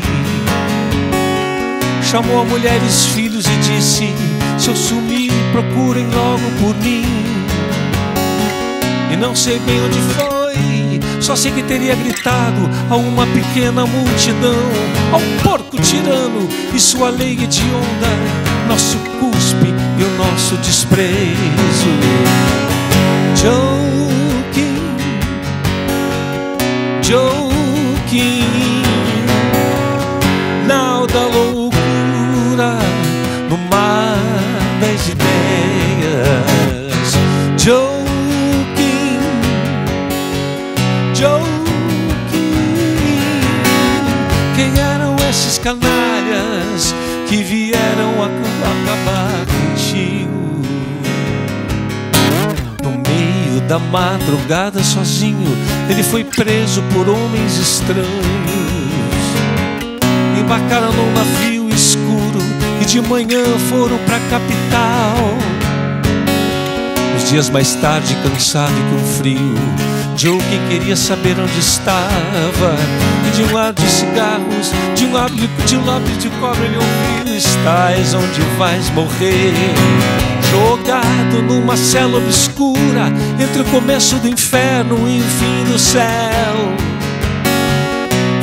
chamou a mulher e os filhos e disse: se eu sumir, procurem logo por mim. E não sei bem onde foi, só sei que teria gritado a uma pequena multidão: ao porco tirano e sua lei hedionda, nosso cuspe e o nosso desprezo. Joaquim, nau da loucura no mar das ideias. da madrugada sozinho, ele foi preso por homens estranhos. Embarcaram num navio escuro e de manhã foram para a capital. Uns dias mais tarde, cansado e com frio, Joe, quem queria saber onde estava, e de um lado de cigarros, de um lado de cobre, ele ouviu: estás onde vais morrer, jogado numa cela obscura, entre o começo do inferno e o fim do céu.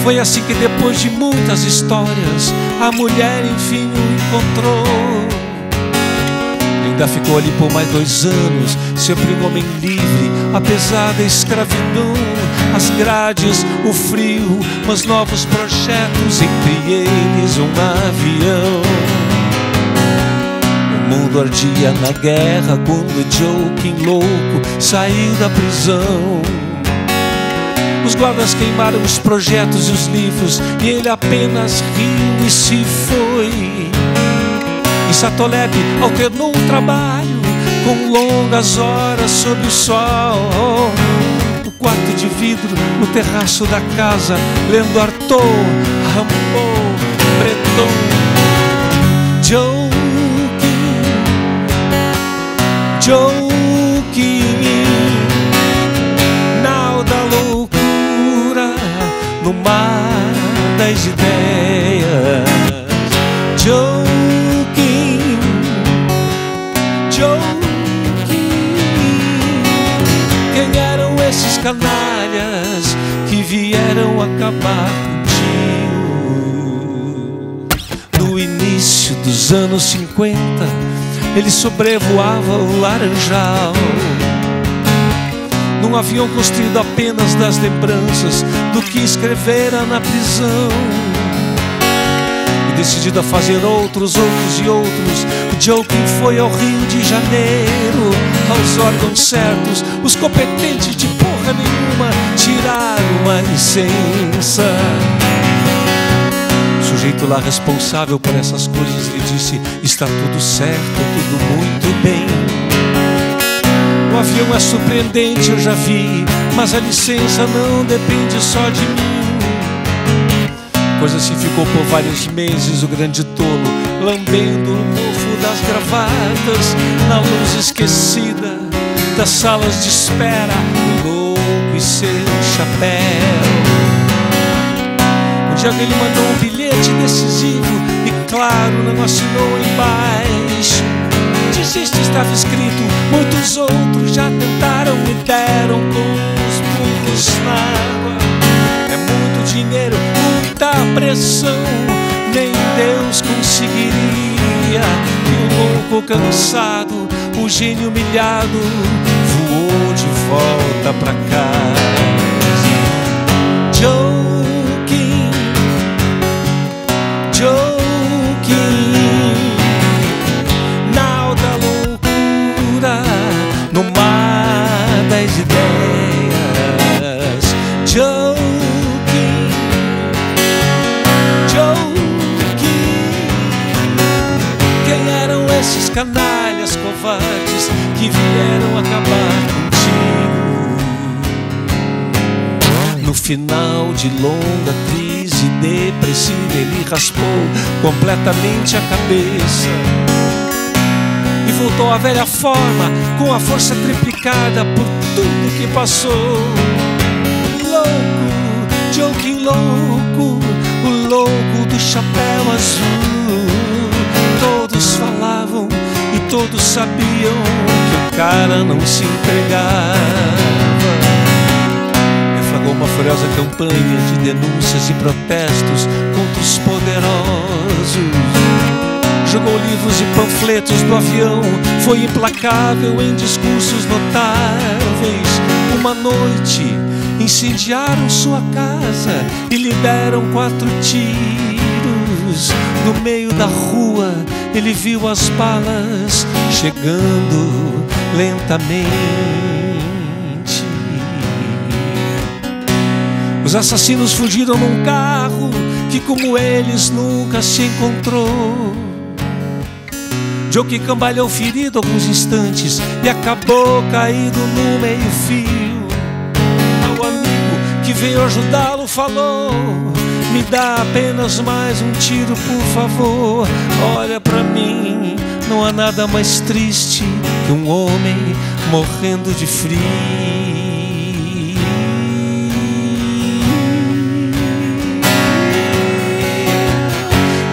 Foi assim que, depois de muitas histórias, a mulher enfim o encontrou. Ainda ficou ali por mais 2 anos, sempre um homem livre, apesar da escravidão. As grades, o frio, mas novos projetos, entre eles um avião. O mundo ardia na guerra quando Joe, King louco, saiu da prisão. Os guardas queimaram os projetos e os livros, e ele apenas riu e se foi. Em Satoleb alternou o trabalho com longas horas sob o sol. No quarto de vidro, no terraço da casa, lendo Artaud, Rimbaud, Breton. Joe King, nau da loucura no mar das ideias. Joe King, quem eram esses canalhas que vieram acabar contigo? No início dos anos 50, ele sobrevoava o Laranjal, num avião construído apenas das lembranças do que escrevera na prisão. E decidido a fazer outros, o Joe King foi ao Rio de Janeiro. Aos órgãos certos, os competentes de porra nenhuma tiraram uma licença. O sujeito lá responsável por essas coisas lhe disse: está tudo certo, tudo muito bem. O avião é surpreendente, eu já vi, mas a licença não depende só de mim. Coisa assim ficou por vários meses o grande tolo, lambendo o mofo das gravatas, na luz esquecida das salas de espera, o louco e seu chapéu. Um dia ele mandou um bilhete decisivo e, claro, não assinou embaixo. Desiste, estava escrito, muitos outros já tentaram e deram com os burros na água. É muito dinheiro, muita pressão, nem Deus conseguiria. E o louco cansado, o gênio humilhado, voou de volta pra casa. Joe King, nau da loucura no mar das ideias. Joe King, quem eram esses canalhas covardes que vieram acabar contigo? No final de longa crise depressiva, ele raspou completamente a cabeça e voltou à velha forma, com a força triplicada por tudo que passou. Louco, Joe King louco, o louco do chapéu azul. Todos falavam e todos sabiam que o cara não se entregava. Deflagrou uma furiosa campanha de denúncias e protestos contra os poderosos. Jogou livros e panfletos do avião, foi implacável em discursos notáveis. Uma noite incendiaram sua casa e lhe deram 4 tiros. No meio da rua ele viu as balas chegando lentamente. Os assassinos fugiram num carro que, como eles, nunca se encontrou. Joe que cambalhou ferido alguns instantes e acabou caído no meio-fio. O amigo que veio ajudá-lo falou: me dá apenas mais um tiro, por favor. Olha pra mim, não há nada mais triste que um homem morrendo de frio.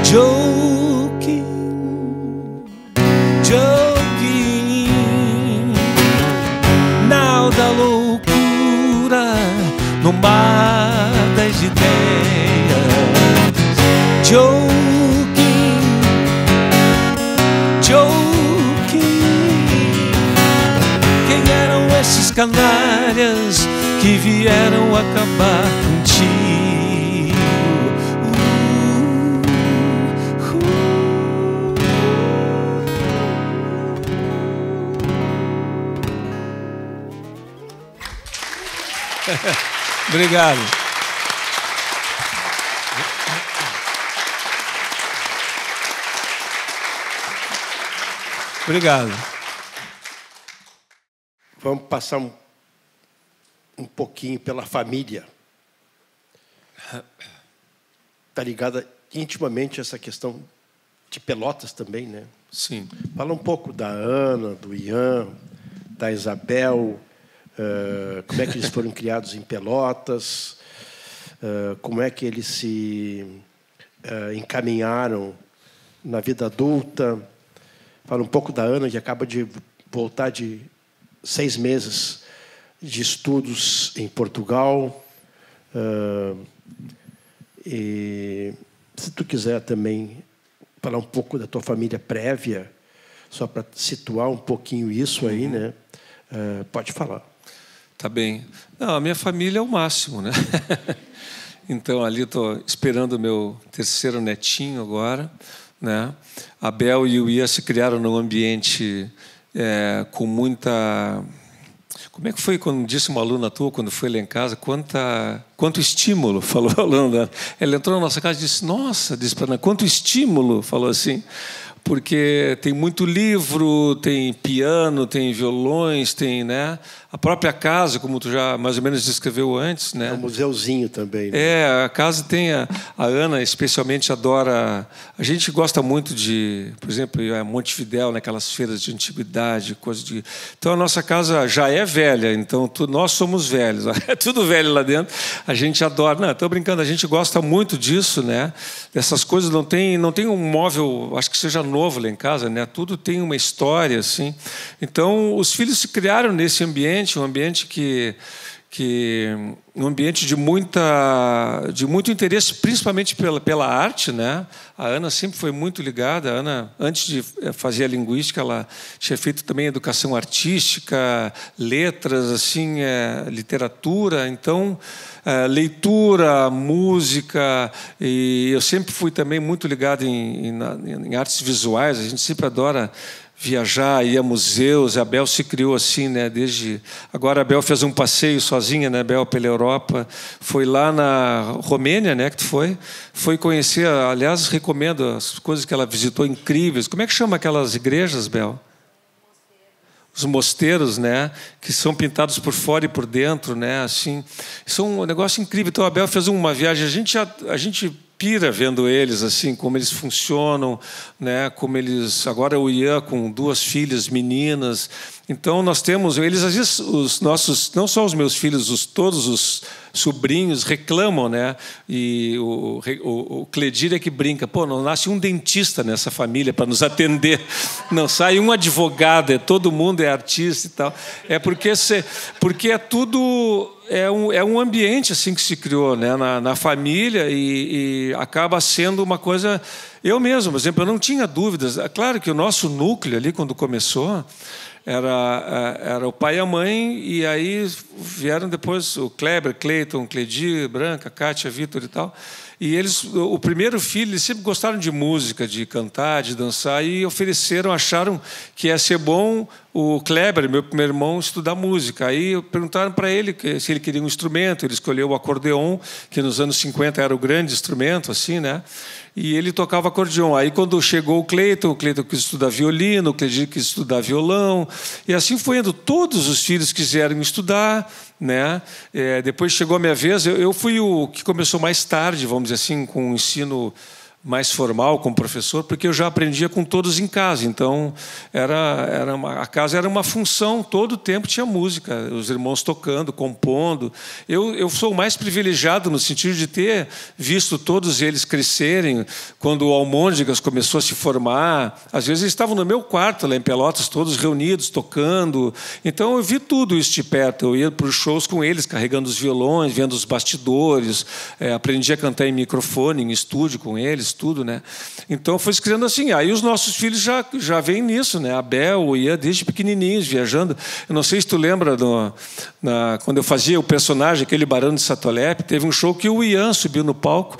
Joking, nau da loucura no mar das ideias. Joking, quem eram esses canalhas que vieram acabar contigo? Obrigado. Obrigado. Vamos passar um pouquinho pela família. Está ligada intimamente a essa questão de Pelotas também, né? Sim. Fala um pouco da Ana, do Ian, da Isabel, como é que eles foram criados em Pelotas, como é que eles se encaminharam na vida adulta. Fala um pouco da Ana, que acaba de voltar de 6 meses de estudos em Portugal. E se tu quiser também falar um pouco da tua família prévia, só para situar um pouquinho isso aí, né? Pode falar. Tá bem. Não, a minha família é o máximo, né? Então, ali estou esperando o meu 3º netinho agora, né? A Bel e o Ian se criaram num ambiente com muita... Como é que foi quando disse uma aluna tua, quando foi lá em casa? Quanto estímulo, falou a aluna. Ela entrou na nossa casa e disse: nossa, disse para ela, quanto estímulo, falou assim. Porque tem muito livro, tem piano, tem violões, tem, né? A própria casa, como tu já mais ou menos descreveu antes, né? É um museuzinho também. Né? A casa tem a Ana especialmente adora. A gente gosta muito de, por exemplo, Montevidéu, naquelas feiras de antiguidade, coisas de. Então a nossa casa já é velha, então nós somos velhos, é tudo velho lá dentro. A gente adora. Não, estou brincando, a gente gosta muito disso, né? Dessas coisas não tem um móvel, acho que seja novo lá em casa, né? Tudo tem uma história, assim. Então os filhos se criaram nesse ambiente, um ambiente um ambiente de muito interesse, principalmente pela arte, né? A Ana sempre foi muito ligada. A Ana, antes de fazer a linguística, ela tinha feito também educação artística, letras, assim, literatura. Então, leitura, música, e eu sempre fui também muito ligado em artes visuais. A gente sempre adora viajar, ir a museus. A Bel se criou assim, né? Desde agora a Bel fez um passeio sozinha, né? Bel pela Europa, foi lá na Romênia, né? Que tu foi conhecer. Aliás, recomendo as coisas que ela visitou incríveis. Como é que chama aquelas igrejas, Bel? Os mosteiros, né? Que são pintados por fora e por dentro, né? Assim, são um negócio incrível. Então a Bel fez uma viagem. A gente pira vendo eles, assim, como eles funcionam, né? Como eles... Agora o Ian com 2 filhas meninas. Então nós temos... Eles, às vezes, os nossos... Não só os meus filhos, todos os sobrinhos reclamam, né? E o Cledir é que brinca. Pô, não nasce um dentista nessa família para nos atender. Não sai um advogado, todo mundo é artista e tal. É porque é tudo... É um ambiente assim que se criou, né, na família e acaba sendo uma coisa... Eu mesmo, por exemplo, eu não tinha dúvidas. É claro que o nosso núcleo ali, quando começou, era o pai e a mãe, e aí vieram depois o Kleber, Cleiton, Cledir, Branca, Kátia, Vitor e tal. E o primeiro filho, eles sempre gostaram de música, de cantar, de dançar, e acharam que ia ser bom o Kleber, meu primeiro irmão, estudar música. Aí perguntaram para ele se ele queria um instrumento, ele escolheu o acordeon, que nos anos 50 era o grande instrumento, assim, né? E ele tocava acordeon. Aí, quando chegou o Cleiton quis estudar violino, o Cleiton quis estudar violão, e assim foi indo. Todos os filhos quiseram estudar, né? Depois chegou a minha vez, eu fui o que começou mais tarde, vamos dizer assim, com o ensino mais formal como professor, porque eu já aprendia com todos em casa. Então, a casa era uma função, todo o tempo tinha música, os irmãos tocando, compondo. Eu sou o mais privilegiado no sentido de ter visto todos eles crescerem. Quando o Almôndegas começou a se formar, às vezes eles estavam no meu quarto, lá em Pelotas, todos reunidos, tocando. Então, eu vi tudo isso de perto. Eu ia para os shows com eles, carregando os violões, vendo os bastidores, aprendi a cantar em microfone, em estúdio com eles, tudo, né? Então foi se criando assim. Aí os nossos filhos já vêm nisso, né? A Bel ia desde pequenininhos viajando. Eu não sei se tu lembra quando eu fazia o personagem, aquele Barão de Satolepe, teve um show que o Ian subiu no palco,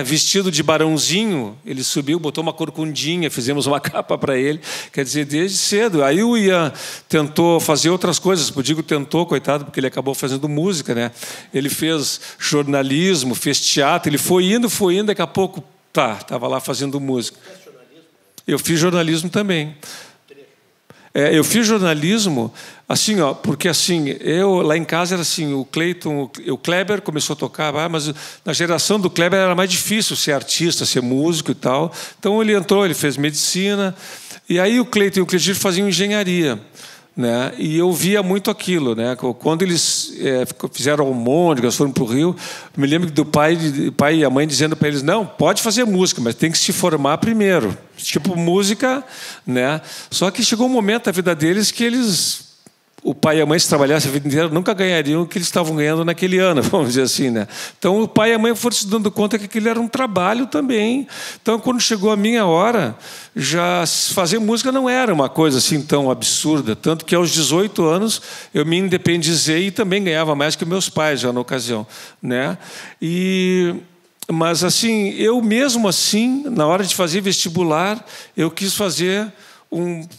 vestido de barãozinho. Ele subiu, botou uma corcundinha, fizemos uma capa para ele. Quer dizer, desde cedo. Aí o Ian tentou fazer outras coisas. Eu digo tentou, coitado, porque ele acabou fazendo música, né? Ele fez jornalismo, fez teatro. Ele foi indo, daqui a pouco estava lá fazendo música. Eu fiz jornalismo também. Eu fiz jornalismo assim, porque assim, eu lá em casa era assim, o Kleber começou a tocar, mas na geração do Kleber era mais difícil ser artista, ser músico e tal. Então ele entrou, ele fez medicina, e aí o Cleiton e o Cledir faziam engenharia. Né? E eu via muito aquilo, né? Quando eles fizeram Almôndegas, foram para o Rio, me lembro do pai e a mãe dizendo para eles: não, pode fazer música, mas tem que se formar primeiro. Tipo música, né? Só que chegou um momento da vida deles que o pai e a mãe, se trabalhassem a vida inteira, nunca ganhariam o que eles estavam ganhando naquele ano, vamos dizer assim, né? Então, o pai e a mãe foram se dando conta que aquilo era um trabalho também. Então, quando chegou a minha hora, já fazer música não era uma coisa assim tão absurda. Tanto que, aos 18 anos, eu me independizei e também ganhava mais que meus pais, já na ocasião, né? Mas, assim, eu mesmo assim, na hora de fazer vestibular, eu quis fazer...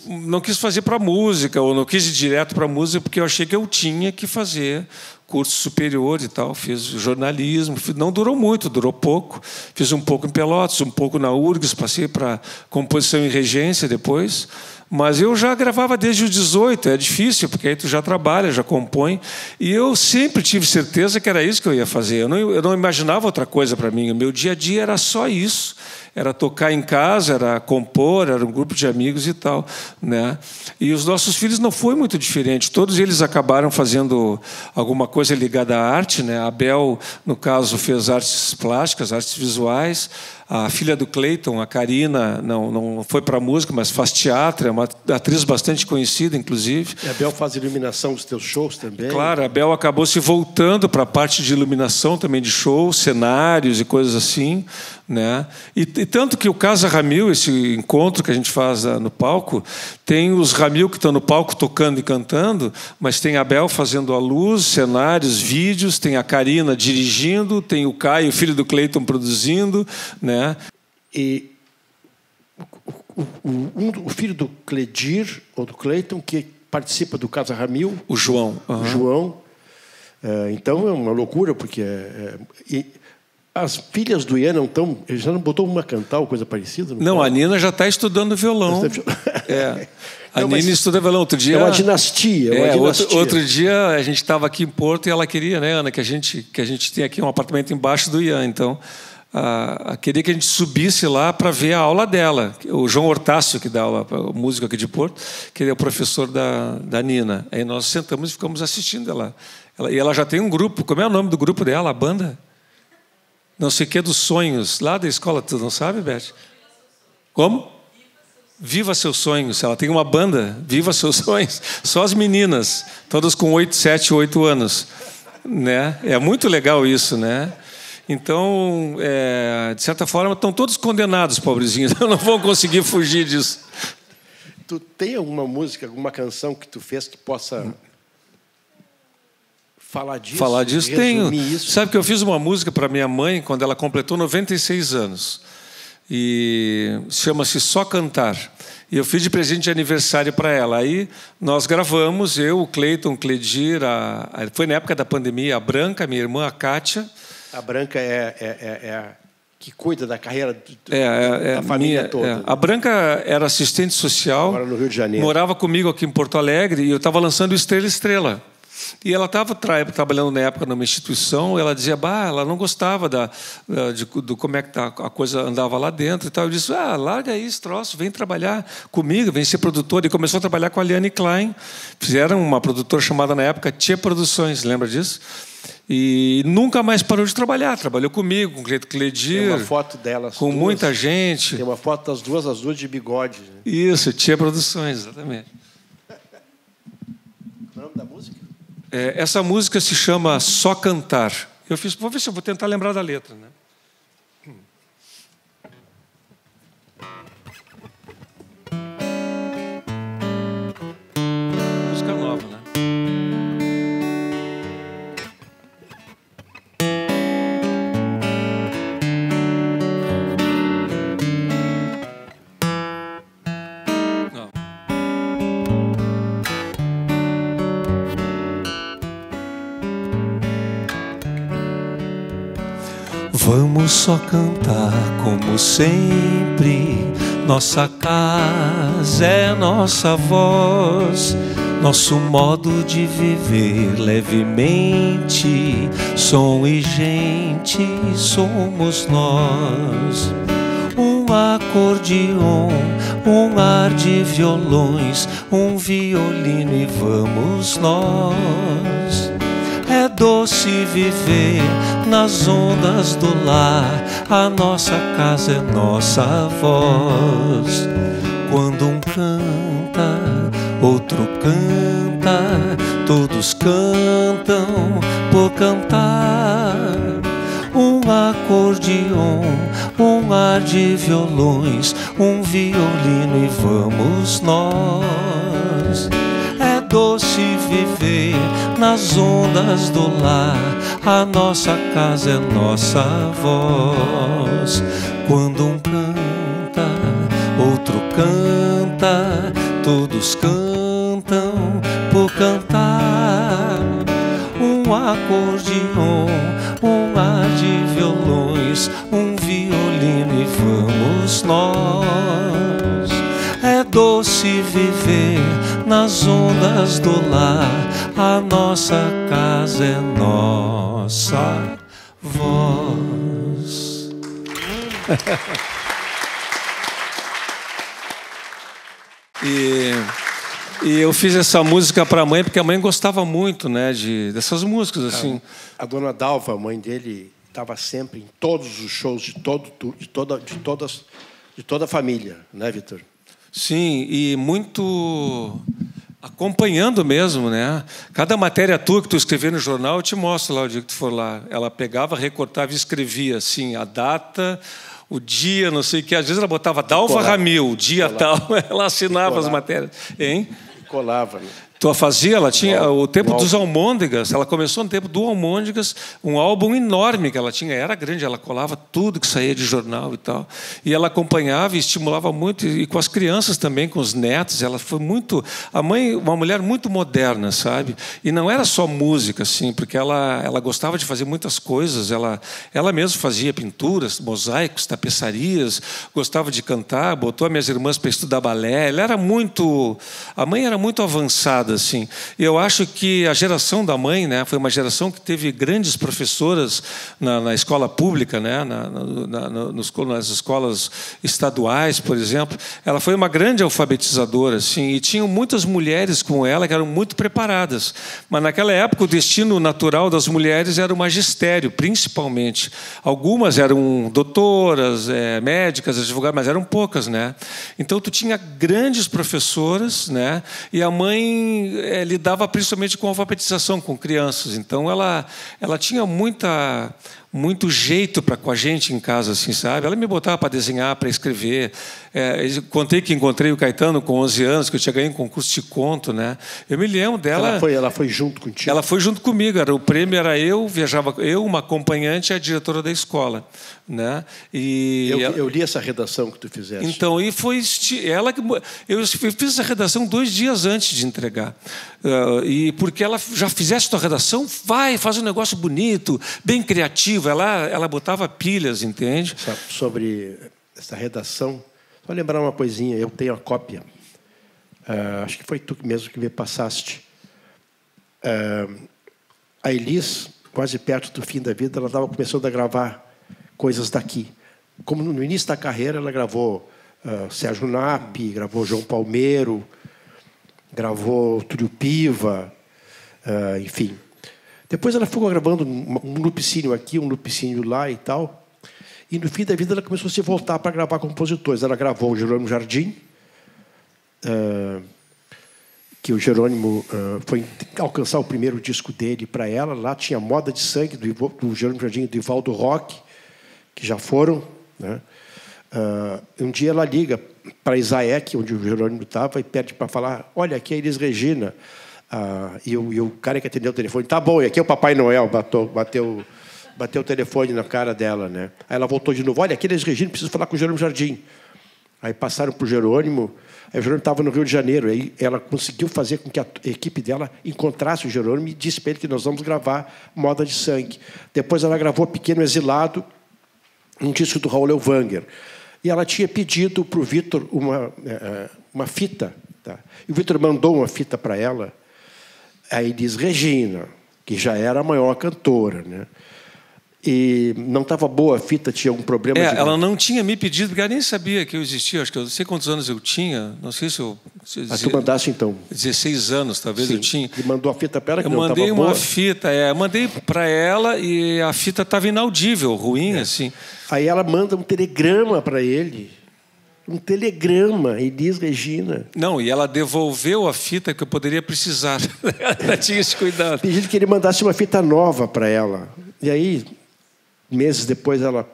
não quis fazer para música, ou não quis ir direto para música, porque eu achei que eu tinha que fazer curso superior e tal. Fiz jornalismo, não durou muito, durou pouco. Fiz um pouco em Pelotas, um pouco na URGS, passei para composição e regência depois. Mas eu já gravava desde os 18, é difícil, porque aí tu já trabalha, já compõe. E eu sempre tive certeza que era isso que eu ia fazer. Eu não imaginava outra coisa para mim. O meu dia a dia era só isso. Era tocar em casa, era compor, era um grupo de amigos e tal, né? E os nossos filhos não foi muito diferente. Todos eles acabaram fazendo alguma coisa ligada à arte, né? A Bel, no caso, fez artes plásticas, artes visuais. A filha do Cleiton, a Karina, não foi para a música, mas faz teatro, é uma atriz bastante conhecida, inclusive. E a Bel faz iluminação dos teus shows também? Claro, a Bel acabou se voltando para a parte de iluminação também de shows, cenários e coisas assim, né? E tanto que o Casa Ramil, esse encontro que a gente faz no palco, tem os Ramil que estão no palco tocando e cantando, mas tem a Bel fazendo a luz, cenários, vídeos, tem a Karina dirigindo, tem o Caio, filho do Cleiton, produzindo, né? E o filho do Cledir, ou do Cleiton, que participa do Casa Ramil... O João. Uhum. O João. Então, é uma loucura, porque... as filhas do Ian não estão... Ele já não botou uma cantar ou coisa parecida? Não, a Nina já está estudando violão. A Nina estuda violão. Outro dia... É uma dinastia. Outro dia a gente estava aqui em Porto e ela queria, né, Ana, que a gente tem aqui um apartamento embaixo do Ian. Então, queria que a gente subisse lá para ver a aula dela. O João Hortácio, que dá aula, o músico aqui de Porto, que ele é o professor da Nina. Aí nós sentamos e ficamos assistindo ela. E ela já tem um grupo. Como é o nome do grupo dela, a banda? Não sei o que, dos sonhos. Lá da escola, tu não sabe, Beth? Como? Viva Seus Sonhos. Ela tem uma banda, Viva Seus Sonhos. Só as meninas, todas com 7, 8 anos. Né? É muito legal isso, né? Então, de certa forma, estão todos condenados, pobrezinhos. Não vão conseguir fugir disso. Tu tem alguma música, alguma canção que tu fez que possa falar disso? Falar disso, tenho. Isso. Sabe que eu fiz uma música para minha mãe quando ela completou 96 anos. E chama-se Só Cantar. E eu fiz de presente de aniversário para ela. Aí nós gravamos, eu, o Cleiton, o Cledir, foi na época da pandemia, a Branca, minha irmã, a Kátia. A Branca é a que cuida da carreira da família toda. Né? A Branca era assistente social, agora no Rio de Janeiro. Morava comigo aqui em Porto Alegre e eu estava lançando Estrela Estrela. E ela estava trabalhando na época numa instituição, ela dizia, ela não gostava do como é que a coisa andava lá dentro e tal. Eu disse, larga aí esse troço, vem trabalhar comigo, vem ser produtora. E começou a trabalhar com a Liane Klein. Fizeram uma produtora chamada na época Tia Produções, lembra disso? E nunca mais parou de trabalhar. Trabalhou comigo, com o Cledir. Tem uma foto delas com duas, muita gente. Tem uma foto das duas, as duas de bigode. Né? Isso, Tia Produções, exatamente. O nome da música? Essa música se chama Só Cantar. Vou ver se eu vou tentar lembrar da letra, né? Música nova, né? Vamos só cantar como sempre. Nossa casa é nossa voz, nosso modo de viver levemente. Som e gente somos nós. Um acordeon, um ar de violões, um violino e vamos nós. É doce viver nas ondas do lar, a nossa casa é nossa voz. Quando um canta, outro canta, todos cantam por cantar. Um acordeon, um ar de violões, um violino e vamos nós. É doce viver nas ondas do lar, a nossa casa é nossa voz. Quando um canta, outro canta, todos cantam por cantar. Um acordeon, um ar de violões, um violino e vamos nós. É doce viver nas ondas do lar, a nossa casa é nossa voz. E eu fiz essa música para a mãe porque a mãe gostava muito, né, dessas músicas assim. A dona Dalva, a mãe dele, estava sempre em todos os shows de toda a família, né, Vitor? Sim, e muito acompanhando mesmo, né? Cada matéria tua que tu escrevia no jornal, eu te mostro lá o dia que tu for lá. Ela pegava, recortava e escrevia assim a data, o dia, não sei o que. Às vezes ela botava Dalva Ramil, dia tal, ela assinava as matérias, hein? Colava, né? Tu a fazia, ela tinha o tempo dos Almôndegas, ela começou no tempo do Almôndegas, um álbum enorme que ela tinha, era grande, ela colava tudo que saía de jornal e tal. E ela acompanhava e estimulava muito, e com as crianças também, com os netos, ela foi muito... A mãe, uma mulher muito moderna, sabe? E não era só música, assim, porque ela gostava de fazer muitas coisas, ela mesma fazia pinturas, mosaicos, tapeçarias, gostava de cantar, botou as minhas irmãs para estudar balé, ela era muito... A mãe era muito avançada, assim. E eu acho que a geração da mãe, né, foi uma geração que teve grandes professoras na escola pública, né, nas escolas estaduais, por exemplo. Ela foi uma grande alfabetizadora, assim, e tinham muitas mulheres com ela que eram muito preparadas. Mas naquela época o destino natural das mulheres era o magistério, principalmente. Algumas eram doutoras, médicas, advogadas, mas eram poucas, né? Então tu tinha grandes professoras, né? E a mãe lidava principalmente com alfabetização, com crianças. Então ela tinha muita muito jeito para com a gente em casa, assim, sabe? Ela me botava para desenhar, para escrever. Contei que encontrei o Caetano com 11 anos, que eu tinha ganho um concurso de conto, né? Eu me lembro dela. Ela foi junto contigo? Ela foi junto comigo. O prêmio era eu, viajava eu, uma acompanhante e a diretora da escola, né? E eu li essa redação que tu fizeste. Então, e foi ela que eu fiz essa redação 2 dias antes de entregar. E porque ela já fizesse tua redação, faz um negócio bonito, bem criativo. Ela botava pilhas, entende? Sobre essa redação, só lembrar uma coisinha, eu tenho a cópia. Acho que foi tu mesmo que me passaste. A Elis, quase perto do fim da vida, ela estava começando a gravar coisas daqui. Como no início da carreira, ela gravou Sérgio Napi, gravou João Palmeiro, gravou Túlio Piva, enfim. Depois ela ficou gravando um lupicínio aqui, um lupicínio lá e tal. E no fim da vida ela começou a se voltar para gravar compositores. Ela gravou o Jerônimo Jardim, que o Jerônimo foi alcançar o primeiro disco dele para ela. Lá tinha Moda de Sangue, do Jerônimo Jardim e do Ivaldo Roque, que já foram, né? Um dia ela liga para Isaek, onde o Jerônimo estava, e pede para falar: olha, aqui é a Elis Regina. E o cara que atendeu o telefone: tá bom, e aqui é o Papai Noel. Bateu o telefone na cara dela, né? Aí ela voltou de novo: olha, aqui é a Elis Regina, preciso falar com o Jerônimo Jardim. Aí passaram para o Jerônimo. Aí o Jerônimo estava no Rio de Janeiro. Aí ela conseguiu fazer com que a equipe dela encontrasse o Jerônimo e disse para ele que nós vamos gravar Moda de Sangue. Depois ela gravou Pequeno Exilado, um disco do Raul Elvanger. E ela tinha pedido para o Vitor uma fita. Tá? E o Vitor mandou uma fita para ela. Aí diz Regina, que já era a maior cantora, né? E não estava boa a fita, tinha algum problema. Ela não tinha me pedido, porque ela nem sabia que eu existia. Acho que eu não sei quantos anos eu tinha. Não sei se eu... tu mandasse, então? 16 anos, talvez. Sim. Eu tinha. E mandou a fita para ela, que eu não estava boa? Eu mandei uma fita, mandei para ela e a fita estava inaudível, ruim, assim. Aí ela manda um telegrama para ele. Um telegrama, Elis Regina. Não, e ela devolveu a fita que eu poderia precisar. Ela tinha esse cuidado. Pedindo que ele mandasse uma fita nova para ela. E aí, meses depois, ela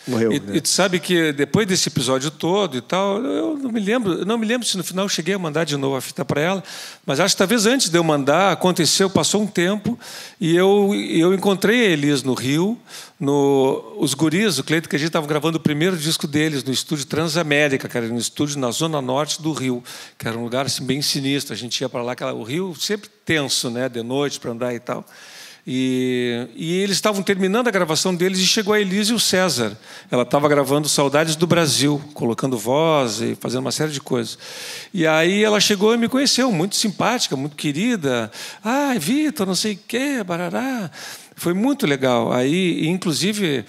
morreu. E tu sabe que depois desse episódio todo e tal, eu não me lembro se no final eu cheguei a mandar de novo a fita para ela, mas acho que talvez antes de eu mandar, passou um tempo, e eu encontrei a Elis no Rio, os guris, o Cleito, que a gente estava gravando o primeiro disco deles no estúdio Transamérica, que era um estúdio na zona norte do Rio, que era um lugar assim, bem sinistro. A gente ia para lá, o Rio sempre tenso, né, de noite para andar e tal. E eles estavam terminando a gravação deles e chegou a Elis e o César. Ela estava gravando Saudades do Brasil, colocando voz e fazendo uma série de coisas. E aí ela chegou e me conheceu, muito simpática, muito querida. Vitor, não sei o quê, barará. Foi muito legal. Aí, inclusive,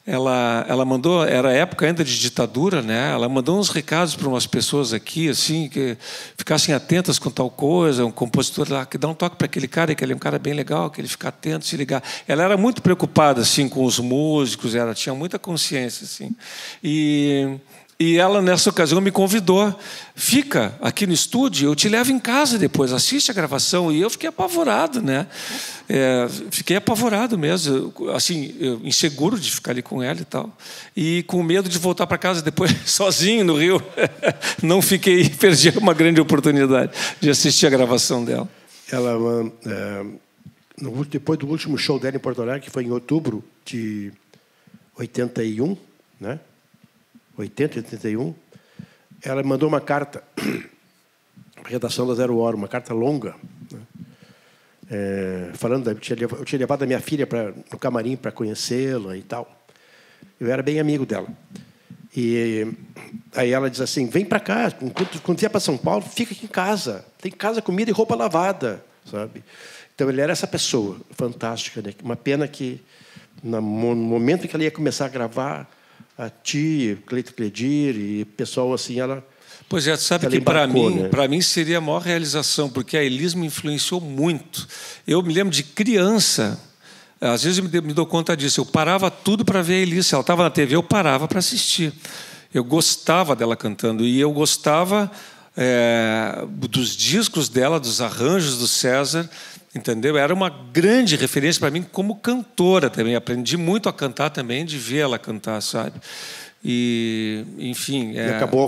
ela mandou, era época ainda de ditadura, né? Ela mandou uns recados para umas pessoas aqui, assim, que ficassem atentas com tal coisa, um compositor lá que dá um toque para aquele cara, que ele é um cara bem legal, que ele fica atento, se ligar. Ela era muito preocupada, assim, com os músicos, ela tinha muita consciência, assim. E ela, nessa ocasião, me convidou. Fica aqui no estúdio, eu te levo em casa depois, assiste a gravação. E eu fiquei apavorado, né? Fiquei apavorado mesmo, assim, inseguro de ficar ali com ela e tal. E com medo de voltar para casa depois, sozinho no Rio. Não fiquei, perdi uma grande oportunidade de assistir a gravação dela. Ela, depois do último show dela em Porto Alegre, que foi em outubro de 81, né? 81, ela mandou uma carta para a redação da Zero Hora, uma carta longa, né? Falando, eu tinha levado a minha filha no camarim para conhecê-la e tal. Eu era bem amigo dela. E aí ela diz assim: vem para cá, quando vier para São Paulo, fica aqui em casa. Tem casa, comida e roupa lavada, sabe? Então ele era essa pessoa fantástica, né? Uma pena que no momento em que ela ia começar a gravar, a ti, Cleito Cledir e pessoal assim, ela... Pois é, tu sabe que para mim seria a maior realização, porque a Elis me influenciou muito. Eu me lembro de criança, às vezes eu me dou conta disso, eu parava tudo para ver a Elis. Se ela estava na TV, eu parava para assistir. Eu gostava dela cantando, e eu gostava dos discos dela, dos arranjos do César. entendeu? Era uma grande referência para mim como cantora também. Aprendi muito a cantar também, de ver ela cantar, sabe? E, enfim,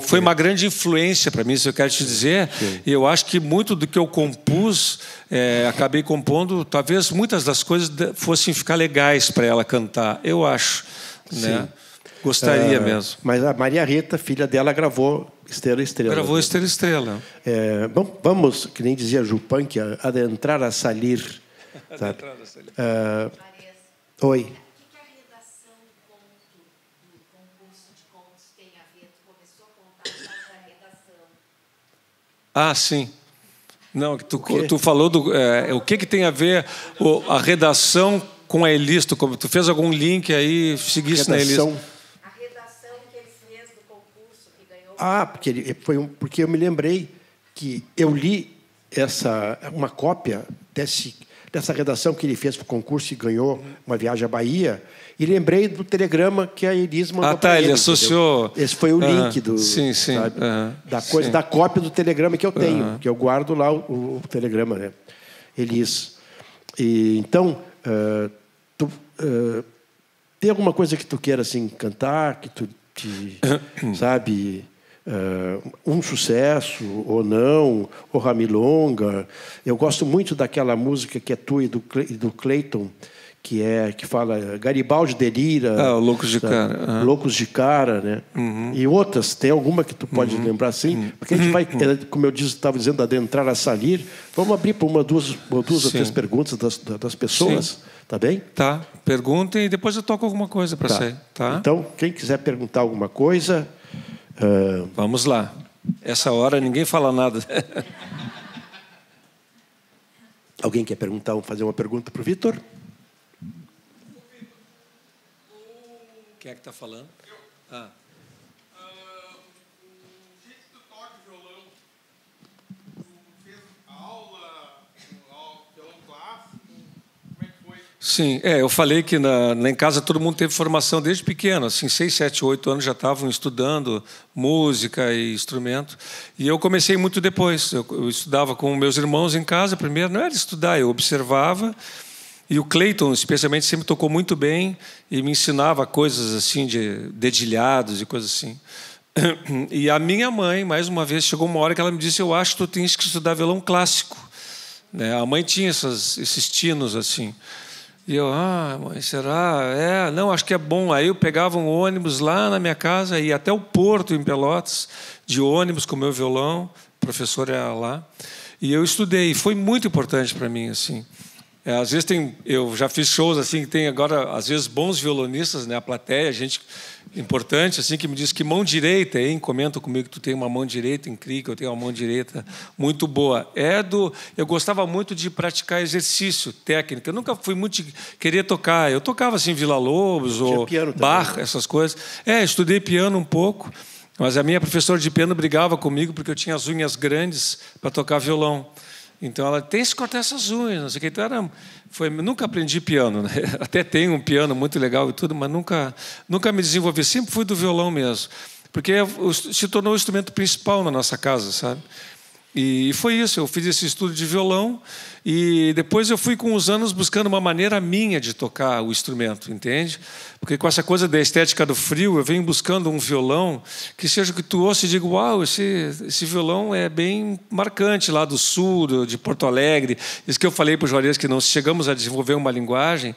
foi uma grande influência para mim, isso eu quero te dizer. Sim. E eu acho que muito do que eu compus, acabei compondo, talvez muitas das coisas fossem ficar legais para ela cantar, eu acho, né? Gostaria mesmo. Mas a Maria Rita, filha dela, gravou Estrela Estrela. Gravou Estrela Estrela. Bom, vamos, que nem dizia Jupan, que adentrar a salir. Sabe? Oi. Ah, sim. Não, tu falou do o que tem a ver a redação com a Elis. Tu fez algum link aí, seguisse na Elis? A redação que ele fez do concurso que ganhou. Porque eu me lembrei que eu li uma cópia dessa redação que ele fez para o concurso e ganhou uma viagem à Bahia, e lembrei do telegrama que a Elis mandou para ele. Ele associou. Entendeu? Esse foi o link sabe, da coisa, da cópia do telegrama que eu tenho, que eu guardo lá o telegrama, né? Elis. E, então, tem alguma coisa que tu queira assim, cantar, que tu sabe... um sucesso ou não, ou Ramilonga. Eu gosto muito daquela música que é tua e do Clayton, que fala Garibaldi delira, Loucos de Cara, Loucos de Cara, né? E outras. Tem alguma que tu pode lembrar assim? Porque a gente vai, como eu estava dizendo, adentrar a salir. Vamos abrir para duas ou três perguntas das pessoas. Sim. Tá bem? Tá. Perguntem e depois eu toco alguma coisa para você. Tá? Então, quem quiser perguntar alguma coisa. Vamos lá. Essa hora ninguém fala nada. Alguém quer fazer uma pergunta para o Vitor? Quem é que está falando? O jeito que tu toca violão, tu fez aula, violão clássico, como é que foi? Sim, eu falei que lá em casa todo mundo teve formação desde pequeno, assim, 6, 7, 8 anos já estavam estudando música e instrumento, e eu comecei muito depois. Eu estudava com meus irmãos em casa primeiro, não era estudar, eu observava, e o Clayton, especialmente, sempre tocou muito bem e me ensinava coisas assim de dedilhados e coisas assim. E a minha mãe, mais uma vez, chegou uma hora que ela me disse: eu acho que tu tens que estudar violão clássico, né? A mãe tinha esses tinos assim. E eu, mãe, será? Não, acho que é bom. Aí eu pegava um ônibus lá na minha casa, ia até o Porto, em Pelotas, de ônibus com o meu violão, o professor era lá, e eu estudei. Foi muito importante para mim, assim. Às vezes eu já fiz shows assim que tem agora, às vezes, bons violonistas, né? A plateia, gente importante, assim, que me diz que mão direita, hein? Comentam comigo que tu tem uma mão direita incrível, eu tenho uma mão direita muito boa. Eu gostava muito de praticar exercício técnico. Eu nunca fui muito de querer tocar. Eu tocava assim Villa-Lobos ou Bach, essas coisas. Estudei piano um pouco, mas a minha professora de piano brigava comigo porque eu tinha as unhas grandes para tocar violão. Então ela tem que cortar essas unhas, não sei o que. Então nunca aprendi piano, né? Até tenho um piano muito legal e tudo, mas nunca me desenvolvi. Sempre fui do violão mesmo, porque se tornou o instrumento principal na nossa casa, sabe? E foi isso. Eu fiz esse estudo de violão e depois eu fui com os anos buscando uma maneira minha de tocar o instrumento, entende? Porque com essa coisa da estética do frio, eu venho buscando um violão que seja que tu ouça e diga: uau, esse violão é bem marcante lá do sul, de Porto Alegre. Isso que eu falei para o Juarez, que não chegamos a desenvolver uma linguagem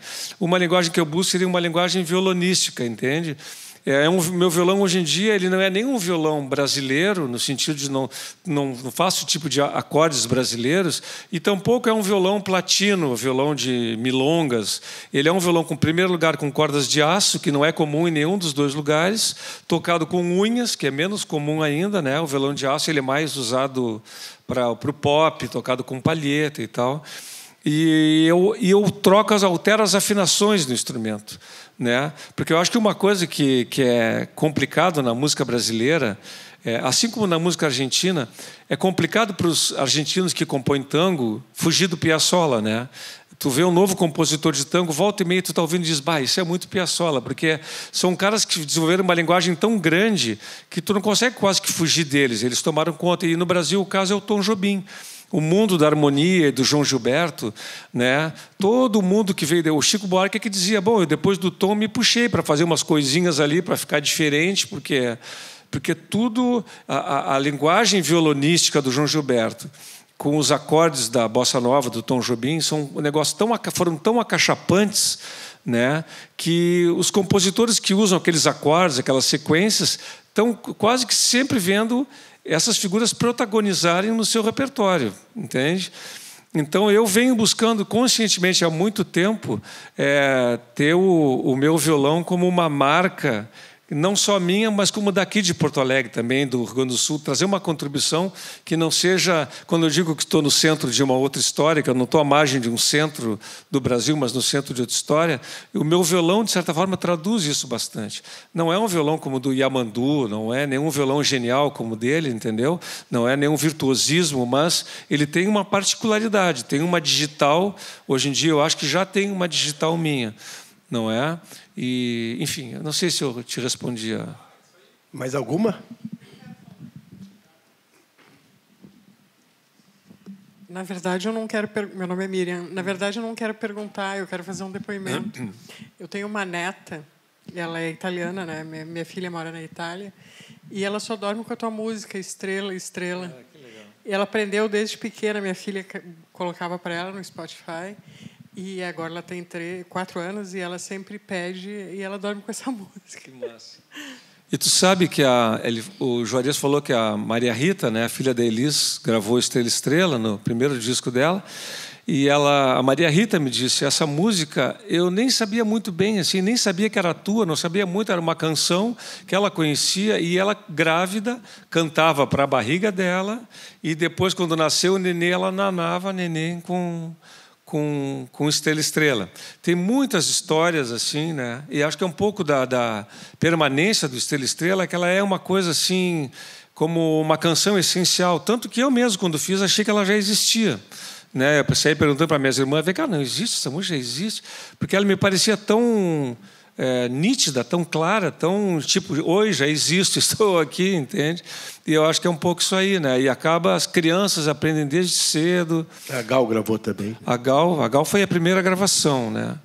que eu busco seria uma linguagem violonística, entende? Meu violão hoje em dia ele não é nem um violão brasileiro, no sentido de não faço o tipo de acordes brasileiros, e tampouco é um violão platino, violão de milongas. Ele é um violão, em primeiro lugar, com cordas de aço, que não é comum em nenhum dos dois lugares, tocado com unhas, que é menos comum ainda, né? O violão de aço ele é mais usado para o pop, tocado com palheta e tal. E eu altero as afinações do instrumento, né? Porque eu acho que uma coisa que é complicado na música brasileira, assim como na música argentina, é complicado para os argentinos que compõem tango fugir do Piazzolla, né? Tu vê um novo compositor de tango, volta e meia tu está ouvindo e diz: isso é muito Piazzolla, porque são caras que desenvolveram uma linguagem tão grande que tu não consegue quase que fugir deles, eles tomaram conta. E no Brasil o caso é o Tom Jobim. o mundo da harmonia e do João Gilberto, né? Todo mundo que veio... O Chico Buarque que dizia, bom, eu depois do Tom me puxei para fazer umas coisinhas ali para ficar diferente, porque tudo... A linguagem violonística do João Gilberto com os acordes da Bossa Nova, do Tom Jobim, são um negócio foram tão acachapantes, né, que os compositores que usam aqueles acordes, aquelas sequências, estão quase que sempre vendo essas figuras protagonizarem no seu repertório, entende? Então, eu venho buscando conscientemente há muito tempo ter o meu violão como uma marca, não só minha, mas como daqui de Porto Alegre também, do Rio Grande do Sul, trazer uma contribuição que não seja, quando eu digo que estou no centro de uma outra história, que eu não estou à margem de um centro do Brasil, mas no centro de outra história, o meu violão, de certa forma, traduz isso bastante. Não é um violão como o do Yamandu, não é nenhum violão genial como o dele, entendeu? Não é nenhum virtuosismo, mas ele tem uma particularidade, tem uma digital, hoje em dia eu acho que já tem uma digital minha, não é? E, enfim, eu não sei se eu te respondi a... Mais alguma? Na verdade, eu não quero... Meu nome é Miriam. Na verdade, eu não quero perguntar, eu quero fazer um depoimento. Eu tenho uma neta, ela é italiana, né? Minha filha mora na Itália, e ela só dorme com a tua música, Estrela, Estrela. Ah, que legal. E ela aprendeu desde pequena, minha filha colocava para ela no Spotify. E agora ela tem 4 anos e ela sempre pede e ela dorme com essa música. Que massa. E tu sabe que o Juarez falou que a Maria Rita, né, a filha da Elis, gravou Estrela Estrela no primeiro disco dela. E a Maria Rita me disse, essa música eu nem sabia muito bem, assim, nem sabia que era tua, não sabia muito, era uma canção que ela conhecia e ela, grávida, cantava para a barriga dela e depois, quando nasceu o nenê, ela nanava neném com Estrela Estrela. Tem muitas histórias assim, né? E acho que é um pouco da permanência do Estrela Estrela, que ela é uma coisa assim, como uma canção essencial. Tanto que eu mesmo, quando fiz, achei que ela já existia. Né? Eu saí perguntando para minhas irmãs, cara, não existe, essa música já existe? Porque ela me parecia tão nítida, tão clara, tão tipo, hoje já existo, estou aqui, entende? E eu acho que é um pouco isso aí, né? E acaba, as crianças aprendem desde cedo. A Gal gravou também. A Gal foi a primeira gravação, né?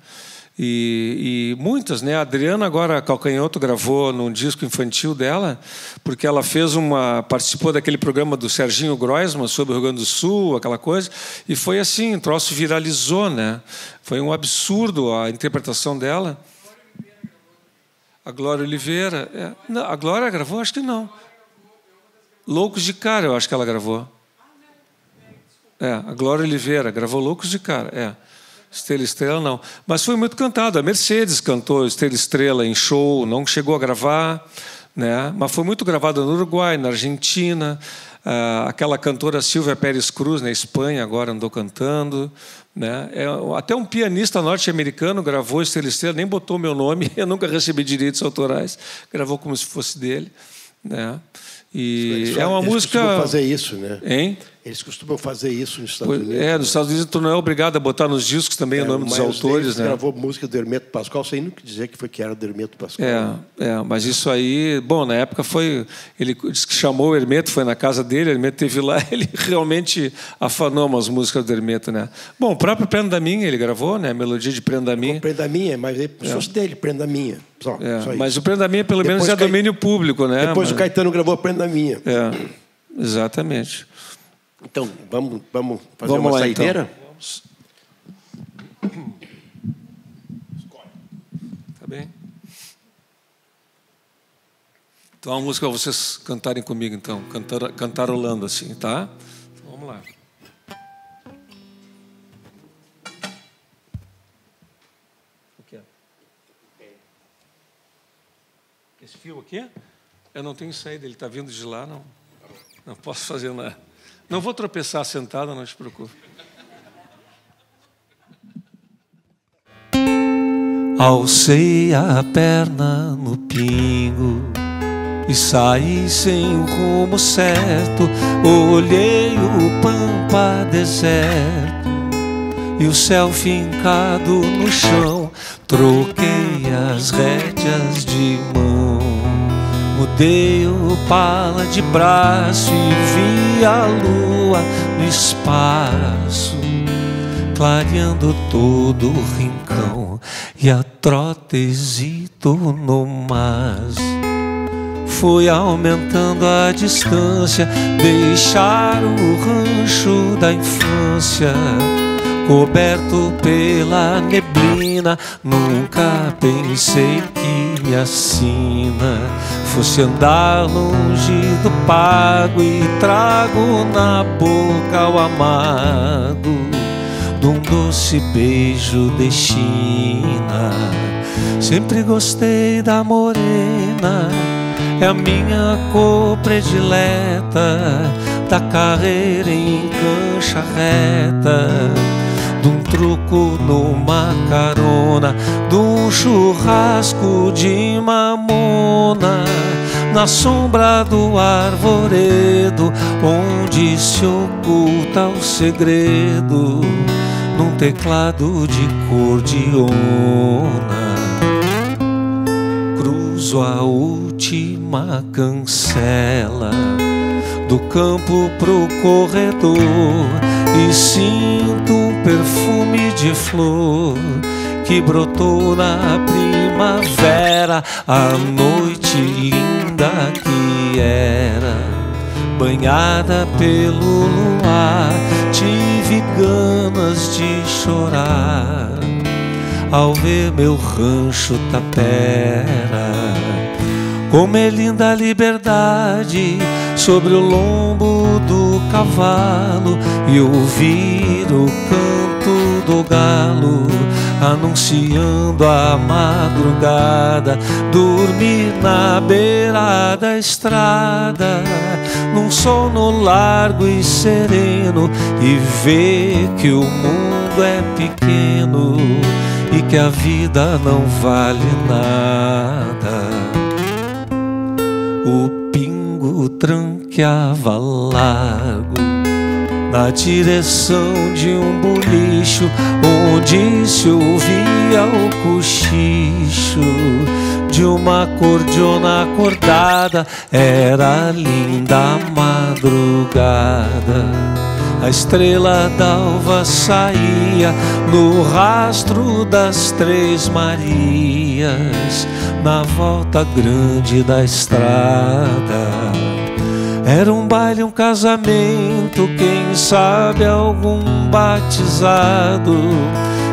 E muitas, né? A Adriana agora Calcanhoto gravou num disco infantil dela, porque ela participou daquele programa do Serginho Groisman sobre o Rio Grande do Sul, aquela coisa, e foi assim, o troço viralizou, né? Foi um absurdo a interpretação dela. A Glória Oliveira. Não, a Glória gravou? Acho que não. Loucos de Cara, eu acho que ela gravou. A Glória Oliveira gravou Loucos de Cara. Estrela Estrela, não. Mas foi muito cantado. A Mercedes cantou Estrela Estrela em show, não chegou a gravar, né? Mas foi muito gravada no Uruguai, na Argentina. Aquela cantora Silvia Pérez Cruz, na Espanha, agora andou cantando. Né? Até um pianista norte-americano gravou Estrela Estrela, nem botou meu nome, eu nunca recebi direitos autorais, gravou como se fosse dele. Né? E é uma música... Eles costumam fazer isso, né? Hein? Eles costumam fazer isso nos Estados Unidos. Nos Estados Unidos tu não é obrigado a botar nos discos também o nome dos autores, né? Gravou música do Hermeto Pascoal, sem nunca dizer que era do Hermeto Pascoal. Mas isso aí, bom, na época foi, ele disse que chamou o Hermeto, foi na casa dele, o Hermeto esteve lá, ele realmente afanou umas músicas do Hermeto, né? Bom, o próprio Prenda Minha ele gravou, né? A melodia de Prenda Minha. Prenda Minha, mas é como se fosse dele, Prenda Minha. Só mas o Prenda Minha pelo menos é domínio público, né? Depois o Caetano gravou Prenda Minha. Exatamente. Então, vamos fazer uma saideira? Então. Tá bem? Então, uma música para vocês cantarem comigo, então. Cantarolando assim, tá? Então, vamos lá. O que é? Esse fio aqui? Eu não tenho saída, ele está vindo de lá, não. Não posso fazer nada. Não vou tropeçar sentado, não te preocupe. Alcei a perna no pingo e saí sem o rumo certo. Olhei o pampa deserto e o céu fincado no chão. Troquei as rédeas de mão. O rodeio pala de braço e vi a lua no espaço, clareando todo o rincão e a trotezito no mas. Fui aumentando a distância, deixar o rancho da infância coberto pela neblina. Nunca pensei que minha sina fosse andar longe do pago e trago na boca o amargo de um doce beijo de China. Sempre gostei da morena, é a minha cor predileta, da carreira em cancha reta, de um truco numa carona, de um churrasco de mamona, na sombra do arvoredo, onde se oculta o segredo, num teclado de cordiona. Cruzo a última cancela do campo pro corredor e sinto um perfume de flor que brotou na primavera. A noite linda que era, banhada pelo luar, tive ganas de chorar ao ver meu rancho tapera. Como é linda a liberdade sobre o lombo do cavalo e ouvir o canto do galo anunciando a madrugada. Dormir na beira da estrada num sono largo e sereno e ver que o mundo é pequeno e que a vida não vale nada. O pingo tranqueava largo na direção de um bolicho, onde se ouvia o cochicho de uma cordiona acordada. Era linda a madrugada, a estrela d'alva saía no rastro das Três Marias, na volta grande da estrada. Era um baile, um casamento, quem sabe algum batizado.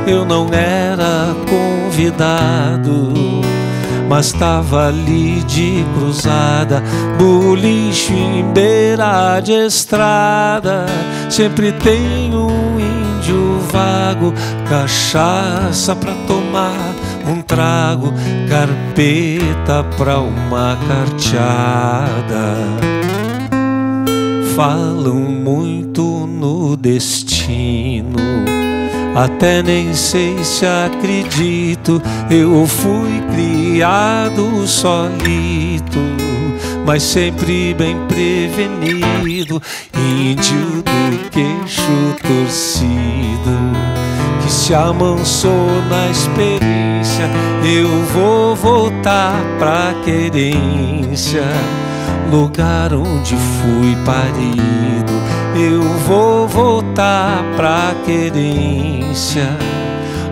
Eu não era convidado, mas estava ali de cruzada, bolicho em beira de estrada. Sempre tem um índio vago, cachaça pra tomar um trago, carpeta pra uma carteada. Falam muito no destino, até nem sei se acredito. Eu fui criado solito, mas sempre bem prevenido, índio do queixo torcido, que se amansou na experiência. Eu vou voltar pra querência, lugar onde fui parido. Eu vou voltar pra querência,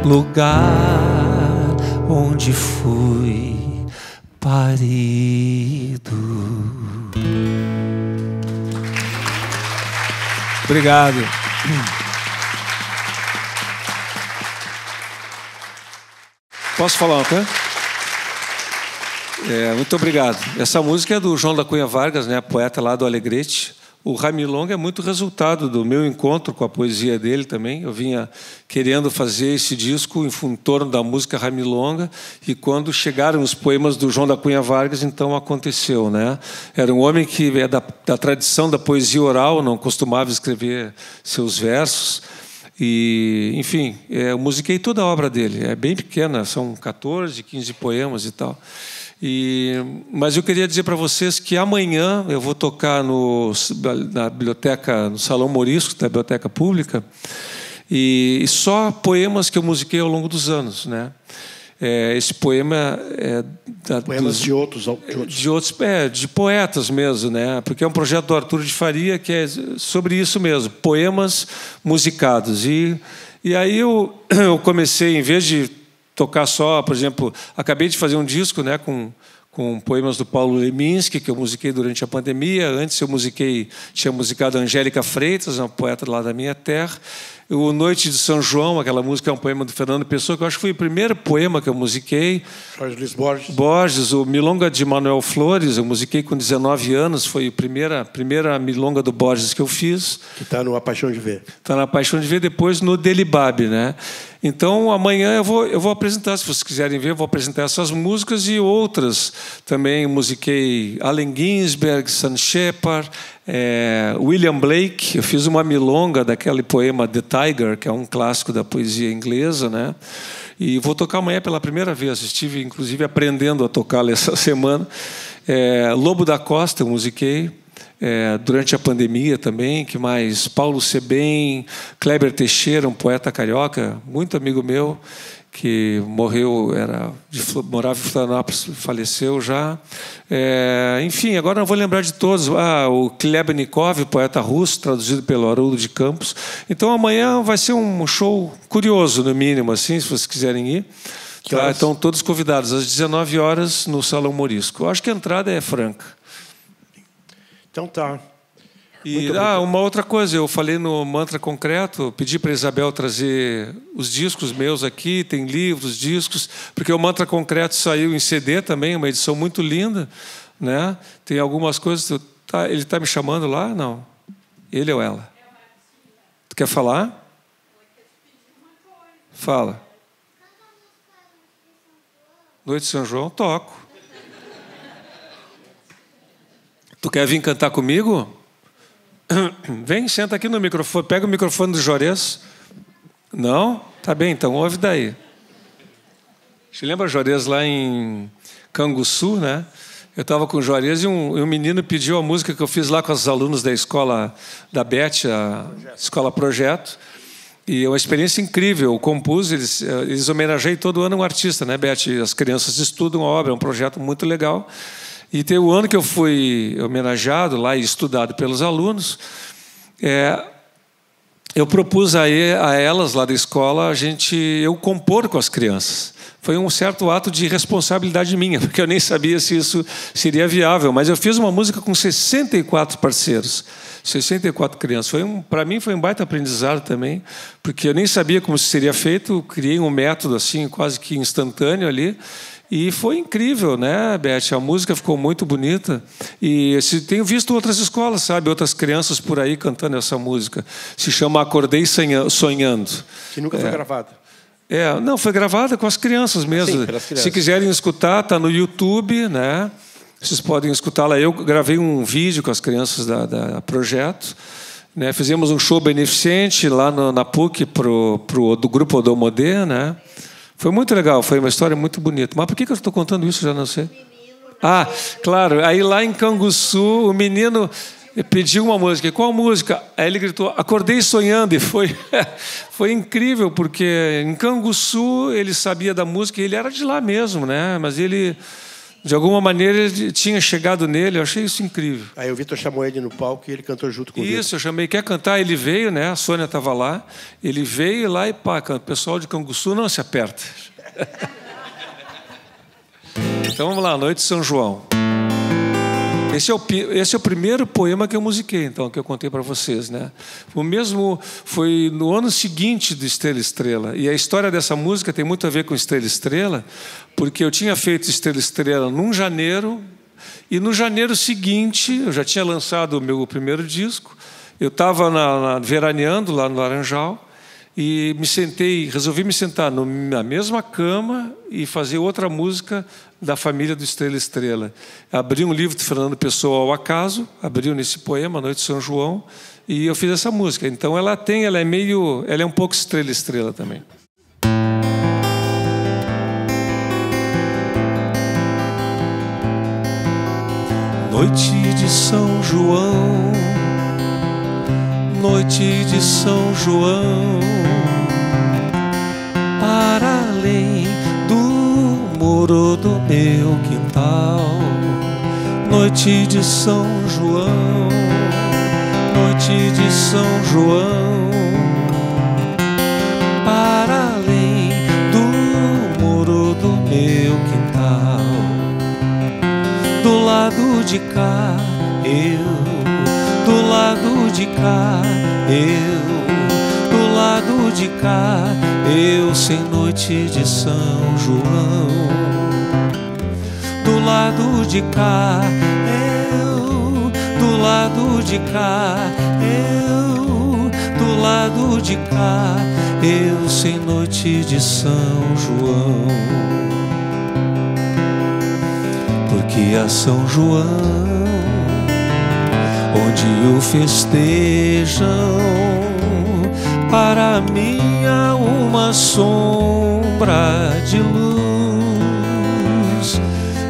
lugar onde fui parido. Obrigado. Posso falar uma coisa? Muito obrigado. Essa música é do João da Cunha Vargas, né, poeta lá do Alegrete. O Ramilonga é muito resultado do meu encontro com a poesia dele também. Eu vinha querendo fazer esse disco em torno da música Ramilonga, e quando chegaram os poemas do João da Cunha Vargas, então aconteceu, né? Era um homem que é da tradição da poesia oral, não costumava escrever seus versos. E, enfim, eu musiquei toda a obra dele. É bem pequena, são 14, 15 poemas e tal. Mas eu queria dizer para vocês que amanhã eu vou tocar na biblioteca, no Salão Morisco, da Biblioteca Pública, e só poemas que eu musiquei ao longo dos anos, né? esse poema Poemas de outros. De poetas mesmo, né? Porque é um projeto do Arthur de Faria que é sobre isso mesmo, poemas musicados. E aí eu comecei, em vez de tocar só, por exemplo, acabei de fazer um disco, né, com poemas do Paulo Leminski, que eu musiquei durante a pandemia. Antes eu tinha musicado a Angélica Freitas, uma poeta lá da minha terra. O Noite de São João, aquela música é um poema do Fernando Pessoa, que eu acho que foi o primeiro poema que eu musiquei. Jorge Luiz Borges. Borges, o Milonga de Manuel Flores, eu musiquei com 19 anos, foi a primeira milonga do Borges que eu fiz. Que está no A Paixão de Ver. Está na Paixão de Ver, depois no Delibab, né? Então, amanhã eu vou apresentar, se vocês quiserem ver, eu vou apresentar essas músicas e outras. Também musiquei Allen Ginsberg, Sam Shepard, William Blake. Eu fiz uma milonga daquele poema The Tiger, que é um clássico da poesia inglesa, né? E vou tocar amanhã pela primeira vez. Estive, inclusive, aprendendo a tocá-la essa semana. Lobo da Costa, eu musiquei. Durante a pandemia também, que mais? Paulo Sebem, Kleber Teixeira, um poeta carioca, muito amigo meu, que morreu, morava em Florianópolis, faleceu já. Enfim, agora não vou lembrar de todos. O Klebnikov, poeta russo, traduzido pelo Haroldo de Campos. Então amanhã vai ser um show curioso, no mínimo, assim, se vocês quiserem ir. Tá? Então todos convidados às 19 horas no Salão Morisco. Eu acho que a entrada é franca. Então tá. E uma outra coisa, eu falei no Mantra Concreto, pedi para a Isabel trazer os discos meus aqui, tem livros, discos, porque o Mantra Concreto saiu em CD também, uma edição muito linda, né? Tem algumas coisas. Ele está me chamando lá? Não. Ele ou ela? Tu quer falar? Fala. Noite de São João, toco. Tu quer vir cantar comigo? Vem, senta aqui no microfone. Pega o microfone do Juarez. Não? Tá bem, então ouve daí. Você lembra Juarez lá em Canguçu, né? Eu estava com o Juarez e um menino pediu a música que eu fiz lá com os alunos da escola da Beth, a Escola Projeto. E é uma experiência incrível. Eu compus, eles homenageiam todo ano um artista, né, Beth? As crianças estudam a obra, é um projeto muito legal. E tem o ano que eu fui homenageado lá e estudado pelos alunos, eu propus a elas lá da escola eu compor com as crianças. Foi um certo ato de responsabilidade minha, porque eu nem sabia se isso seria viável, mas eu fiz uma música com 64 parceiros, 64 crianças. Para mim foi um baita aprendizado também, porque eu nem sabia como isso seria feito, criei um método assim quase que instantâneo ali. E foi incrível, né, Beth? A música ficou muito bonita. E tenho visto outras escolas, sabe? Outras crianças por aí cantando essa música. Se chama Acordei Sonhando. Que nunca foi gravada. Não, foi gravada com as crianças mesmo. Sim, pelas crianças. Se quiserem escutar, está no YouTube, né? Vocês podem escutar lá. Eu gravei um vídeo com as crianças da Projeto. Né? Fizemos um show beneficente lá na PUC do Grupo Odomodê, né? Foi muito legal, foi uma história muito bonita. Mas por que eu estou contando isso? Já não sei. Claro. Aí lá em Canguçu, o menino pediu uma música. Qual música? Aí ele gritou, Acordei Sonhando. E foi incrível, porque em Canguçu ele sabia da música e ele era de lá mesmo, né? Mas ele, de alguma maneira, ele tinha chegado nele. Eu achei isso incrível. Aí o Vitor chamou ele no palco e ele cantou junto com o Vitor. Isso, eu chamei, quer cantar? Ele veio, né? A Sônia estava lá. Ele veio lá e pá, o pessoal de Canguçu não se aperta. Então vamos lá, Noite de São João. Esse é o primeiro poema que eu musiquei, então, que eu contei para vocês, né? O mesmo foi no ano seguinte do Estrela Estrela. E a história dessa música tem muito a ver com Estrela Estrela, porque eu tinha feito Estrela Estrela num janeiro, e no janeiro seguinte, eu já tinha lançado o meu primeiro disco, eu estava veraneando lá no Laranjal, e resolvi me sentar na mesma cama e fazer outra música da família do Estrela Estrela. Abri um livro de Fernando Pessoa ao acaso, abriu nesse poema, Noite de São João, e eu fiz essa música. Então ela é um pouco Estrela Estrela também. Noite de São João, noite de São João, para além do meu quintal. Noite de São João, noite de São João, para além do muro do meu quintal. Do lado de cá, eu, do lado de cá, eu, do lado de cá, eu, sem noite de São João. Do lado de cá, eu, do lado de cá, eu, do lado de cá, eu, sem noite de São João. Porque a São João, onde o festejam, para mim há uma sombra de luz,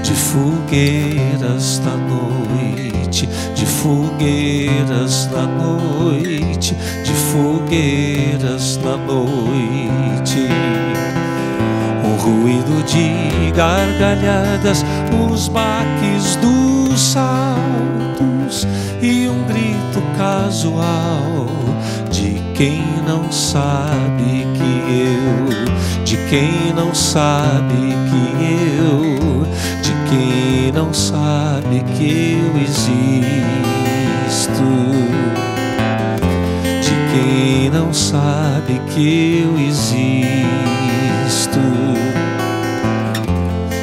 de fogueiras da noite, de fogueiras da noite, de fogueiras da noite. Um ruído de gargalhadas, os baques dos saltos e um grito casual de quem não sabe que eu, de quem não sabe que eu, de quem não sabe que eu existo, de quem não sabe que eu existo,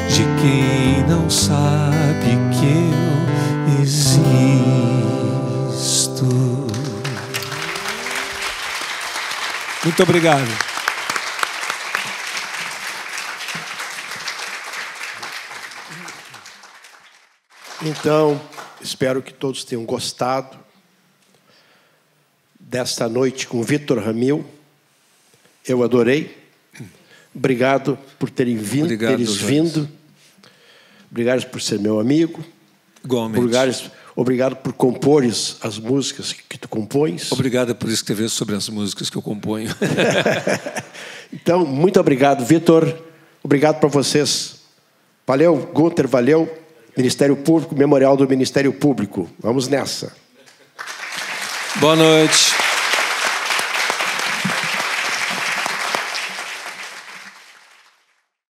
de quem não sabe que eu existo. Muito obrigado. Então, espero que todos tenham gostado desta noite com Vítor Ramil. Eu adorei. Obrigado por terem vindo, Obrigado, teres vindo. Obrigado por ser meu amigo. Igualmente. Obrigado por compores as músicas que tu compões. Obrigado por escrever sobre as músicas que eu componho. Então, muito obrigado, Vítor. Obrigado para vocês. Valeu, Gunter, valeu. Ministério Público, Memorial do Ministério Público. Vamos nessa. Boa noite.